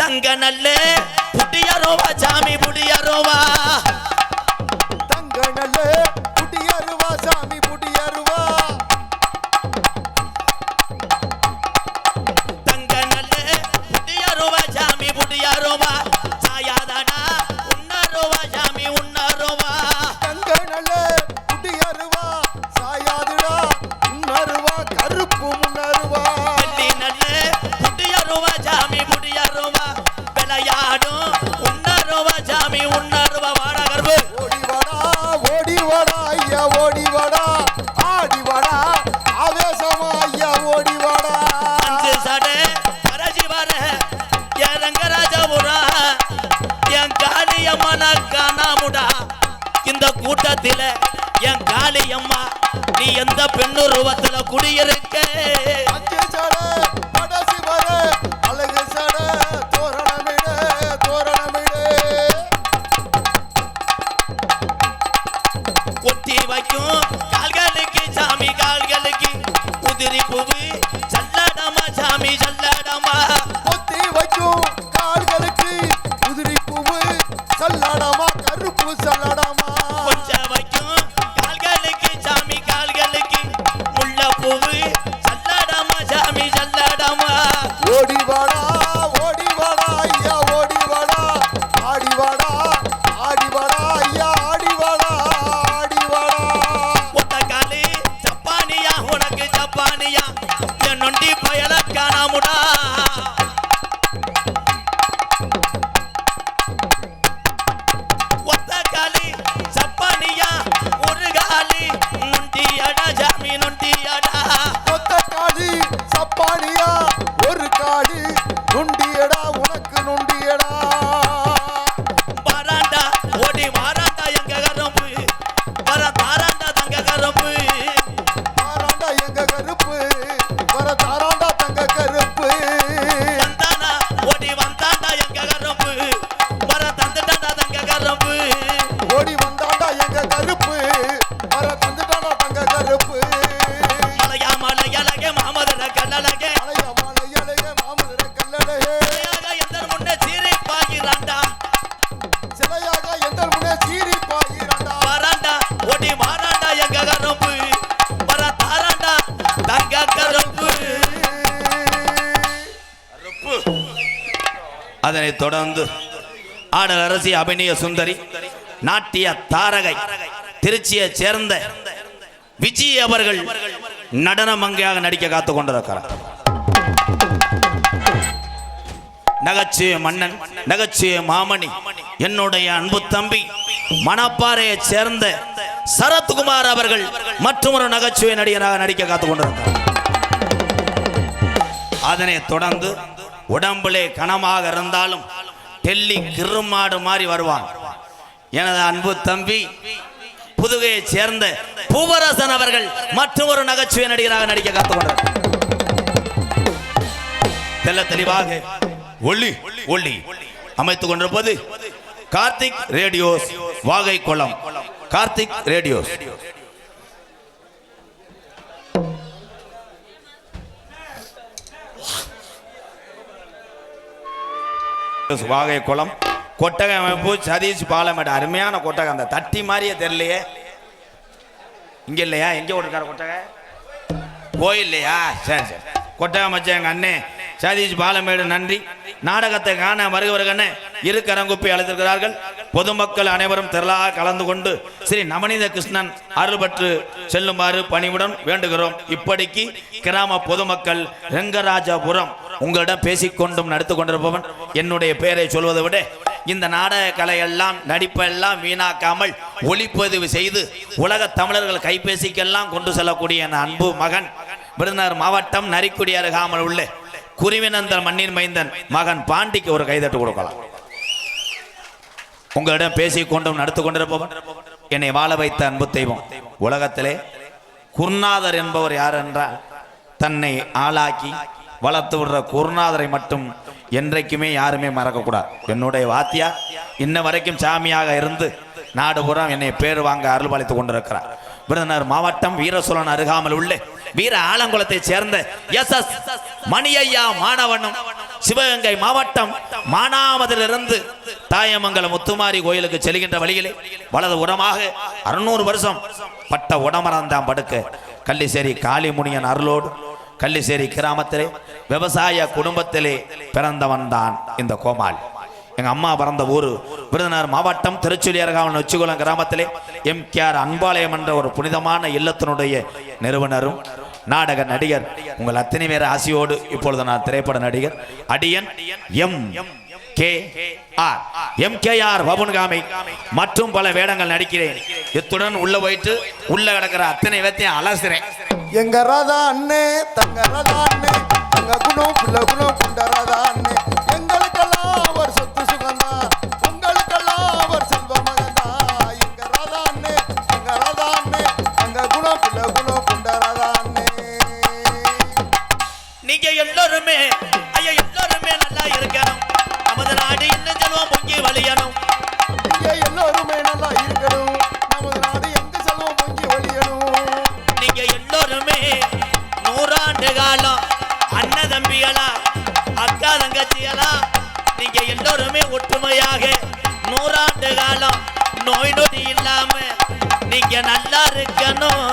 தங்க நல்ல புடியரோவா சாமி புடியரோவா தங்க நல்ல புடியருவா சாமி புடியருவா தங்க நல்ல புடியரோவா சாமி புடியரோவா சாயாதடா உன்னரோவா சாமி உன்னரோவா தங்க நல்ல புடியருவா சாயாதுடா உன்னருவா கருப்பு முன்னருவா வெள்ளி நல்ல புடியரோவா சாமி புடியரோவா விளையாடும் உன்னரோவா சாமி உன்னரோவா வாடா கருப்பு ஓடி வாடா ஐயா ஓடி வாடா ஆடி வாடா ஆவேசமா ஐயா ஓடி வாடா அஞ்சு சடை கரஜி வர என் ரங்கராஜபுரா என் காளியம்மன காணாமுடா இந்த கூட்டத்தில என் காளியம்மா நீ எந்த பெண்ணுருவத்துல குடியிருக்க அஞ்சு சடை கடைசி வர அழகு சடை தோரணமிடு தோரணமிடு ஒட்டி வைக்கும் கால்களுக்கு சாமி கால்களுக்கு உதிரி பூவு சல்லடமா சாமி சல்லடமா பொத்தி வைக்கும் கால்களுக்கு உதிரி பூவு சல்லடமா கருப்பு சல்லடமா கொஞ்சம் வைக்கும் கால்களுக்கு சாமி கால்களுக்கு முள்ள பூவு சல்லடமா சாமி சல்லடமா ஓடி வாடா ஐயா ஓடி வாடா ஆடி வாடா ஐயா ஆடி வாடா ஒத்த காலு ஜப்பானியா உனக்கு ஜப்பானியா என் நொண்டி பயல காணாமுடா ஒத்த காலு தொடர்ந்து ஆடல் அரசி அபிநய சுந்தரி நாட்டிய தாரகை திருச்சியை சேர்ந்த விஜய் அவர்கள் நடன மங்கையாக நடிக்க காத்து கொண்டிருக்கிறார். நகைச்சுவை மன்னன், நகைச்சுவை மாமணி, என்னுடைய அன்பு தம்பி மணப்பாறையை சேர்ந்த சரத்குமார் அவர்கள் மற்றொரு நகைச்சுவை நடிகராக நடிக்க காத்து கொண்டிருக்கிறார். அதனை தொடர்ந்து உடம்பிலே கனமாக இருந்தாலும் டெல்லி கிருமாடு மாதிரி வருவான் எனது அன்பு தம்பி புதுகையை சேர்ந்த பூவரசன் அவர்கள் மற்றொரு நகைச்சுவை நடிகராக நடிக்க காத்து கொண்டிருக்கிறார். தெல்ல தெளிவாக ஒளி ஒளி அமைத்துக் கொண்டிருப்பது கார்த்திக் ரேடியோஸ் வாகை குளம். கார்த்திக் ரேடியோஸ் வாகை குளம் கொட்டகை அமைப்பு சதீஷ் பாலமேடு. அருமையான கொட்டகை, அந்த தட்டி மாதிரியே தெரியலையே. இங்க இல்லையா? எங்க ஓட்டுக்கார கொட்டகை? கோயில்லையா? சரி சரி. கொட்டகை மச்ச எங்க அண்ணே சதீஷ் பாலமேடு நன்றி. நாடகத்தை காண வருகிறவர்களே இரு கரங்குப்பி அழைத்திருக்கிறார்கள். பொதுமக்கள் அனைவரும் திரளாக கலந்து கொண்டு ஸ்ரீ நவநீத கிருஷ்ணன் அருள் பெற்று செல்லுமாறு பணிவுடன் வேண்டுகிறோம். இப்படிக்கு கிராம பொதுமக்கள் ரெங்கராஜபுரம். உங்களிடம் பேசிக்கொண்டும் நடித்து கொண்டிருப்பவன் என்னுடைய பெயரை சொல்வதை விட இந்த நாடக கலையெல்லாம் நடிப்பெல்லாம் வீணாக்காமல் ஒளிப்பதிவு செய்து உலக தமிழர்கள் கைபேசிக்கெல்லாம் கொண்டு செல்லக்கூடிய என் அன்பு மகன் விருதுநகர் மாவட்டம் நரிக்குடி அருகாமல் உள்ள குருவினந்தர் மண்ணின் மைந்தன் மகன் பாண்டிக்கு ஒரு கைதட்டு கொடுக்கலாம். உங்களிடம் பேசிக்கொண்டும் நடத்து கொண்டிருப்பவன் என்னை வாழ வைத்த அன்பு தெய்வம். உலகத்திலே குருநாதர் என்பவர் யார் என்றால் தன்னை ஆளாக்கி வளர்த்து விடுற குருநாதரை மட்டும் என்றைக்குமே யாருமே மறக்கக்கூடாது. என்னுடைய வாத்தியார் இன்ன வரைக்கும் சாமியாக இருந்து நாடு புறம் என்னை பேர் வாங்க அருள்பாலித்துக் கொண்டிருக்கிறார். விருதுநகர் மாவட்டம் வீரசோழன் அருகாமல் உள்ள வீர ஆலங்குளத்தை சேர்ந்த SS மணியையா மாணவனும் சிவகங்கை மாவட்டம் மானாமதிலிருந்து தாயமங்கலம் முத்துமாரி கோயிலுக்கு செல்கின்ற வழியிலே வலது உரமாக 600 வருஷம் பட்ட உடமரந்தான் படுக்க கள்ளிசேரி காளிமுனியன் அருளோடு கள்ளிசேரி கிராமத்திலே விவசாய குடும்பத்திலே பிறந்தவன் தான் இந்த கோமாள். எங்க அம்மா பிறந்த ஊர் விருதுநகர் மாவட்டம் திருச்சுழி அருகாமல் நொச்சிகுளம் கிராமத்திலே MKR அன்பாலயம் என்ற ஒரு புனிதமான இல்லத்தினுடைய நிறுவனரும் நாடக நடிகர் உங்கள் அத்தனை பேர் ஆசியோடு இப்பொழுது நான் திரைப்பட நடிகர் அடியன் MKR பபுன்காமி மற்றும் பல வேடங்கள் நடிக்கிறேன். இத்துடன் உள்ள போயிட்டு உள்ள கிடக்கிற அத்தனை பேர்த்தையும் அலசுறேன். எங்க ராதா அண்ணே தங்க ராதா அண்ணே தங்க குணம் புள்ள குணம் குண்ட ராதா அண்ணே எங்களுக்கெல்லாம் அவர் சொத்து சுகந்தா உங்களுக்கெல்லாம் அவர் செல்வ மகந்தா. எங்க ராதா அண்ணே தங்க ராதா அண்ணே தங்க குணம் புள்ள குணம் குண்ட ராதா அண்ணே. நீங்க எல்லாருமே ஐயா எல்லாருமே நல்லா இருக்கணும். நமது நாடு இன்னும் செல்வம் பொங்கி வழியணும். நீங்க எல்லாருமே நல்லா இருக்கணும். நமது நாடு எங்க செல்வம் பொங்கி வழியணும். நீங்க எல்லோருமே 100 ஆண்டு காலம் அண்ணன் தம்பிகளா அக்கா தங்கச்சிகளா நீங்க எல்லோருமே ஒற்றுமையாக 100 ஆண்டு காலம் நோய் நொடி இல்லாம நீங்க நல்லா இருக்கணும்.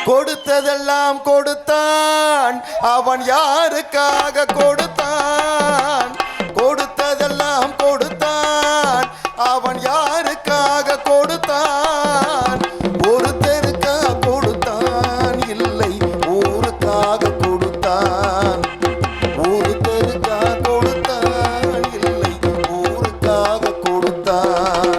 கொடுத்ததெல்லாம் கொடுத்தான் அவன் யாருக்காக கொடுத்தான். கொடுத்ததெல்லாம் கொடுத்தான் அவன் யாருக்காக கொடுத்தான். ஒருத்தருக்கா கொடுத்தான் இல்லை ஊருக்காக கொடுத்தான். ஒருத்தருக்கா கொடுத்தான் இல்லை ஊருக்காக கொடுத்தான்.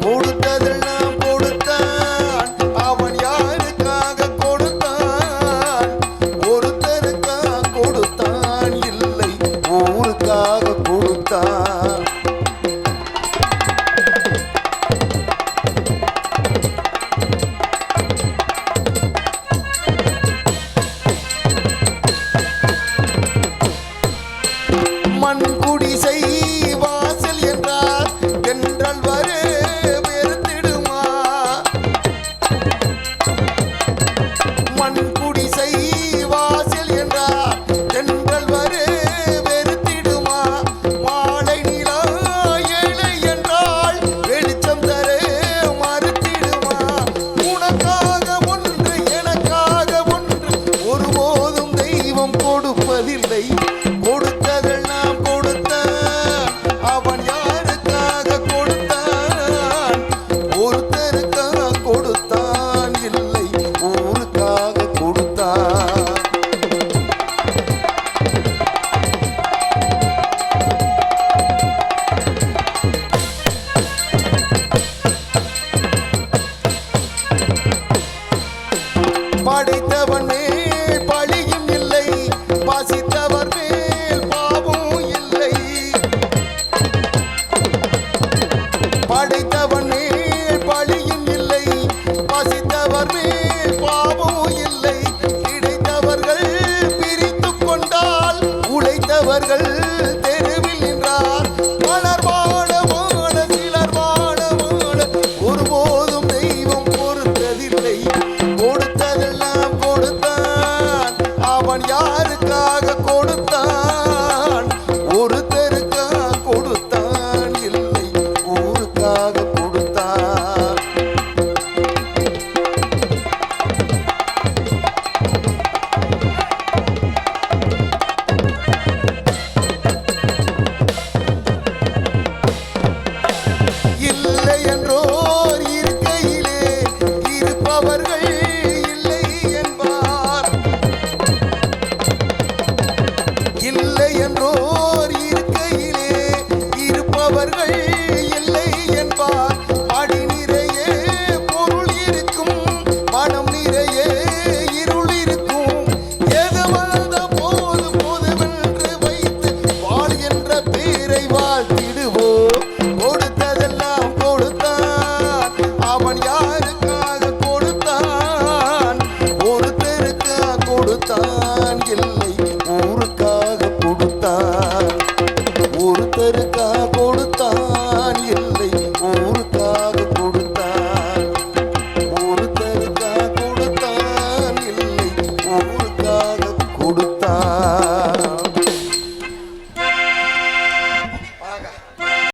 கொடுத்ததெல்லாம் கொடுத்தான் அவன் யாருக்காக கொடுத்தான். ஒருத்தருக்கா கொடுத்தான் இல்லை ஊருக்காக கொடுத்தான். மண் குடிசை வாசல் என்றார் தென்றல் வரு வெறுத்திடுமா. மண் குடிசை வாசல் என்றார் தென்றல் வரு வெறுத்திடுமா. மாலை நிலா தெரு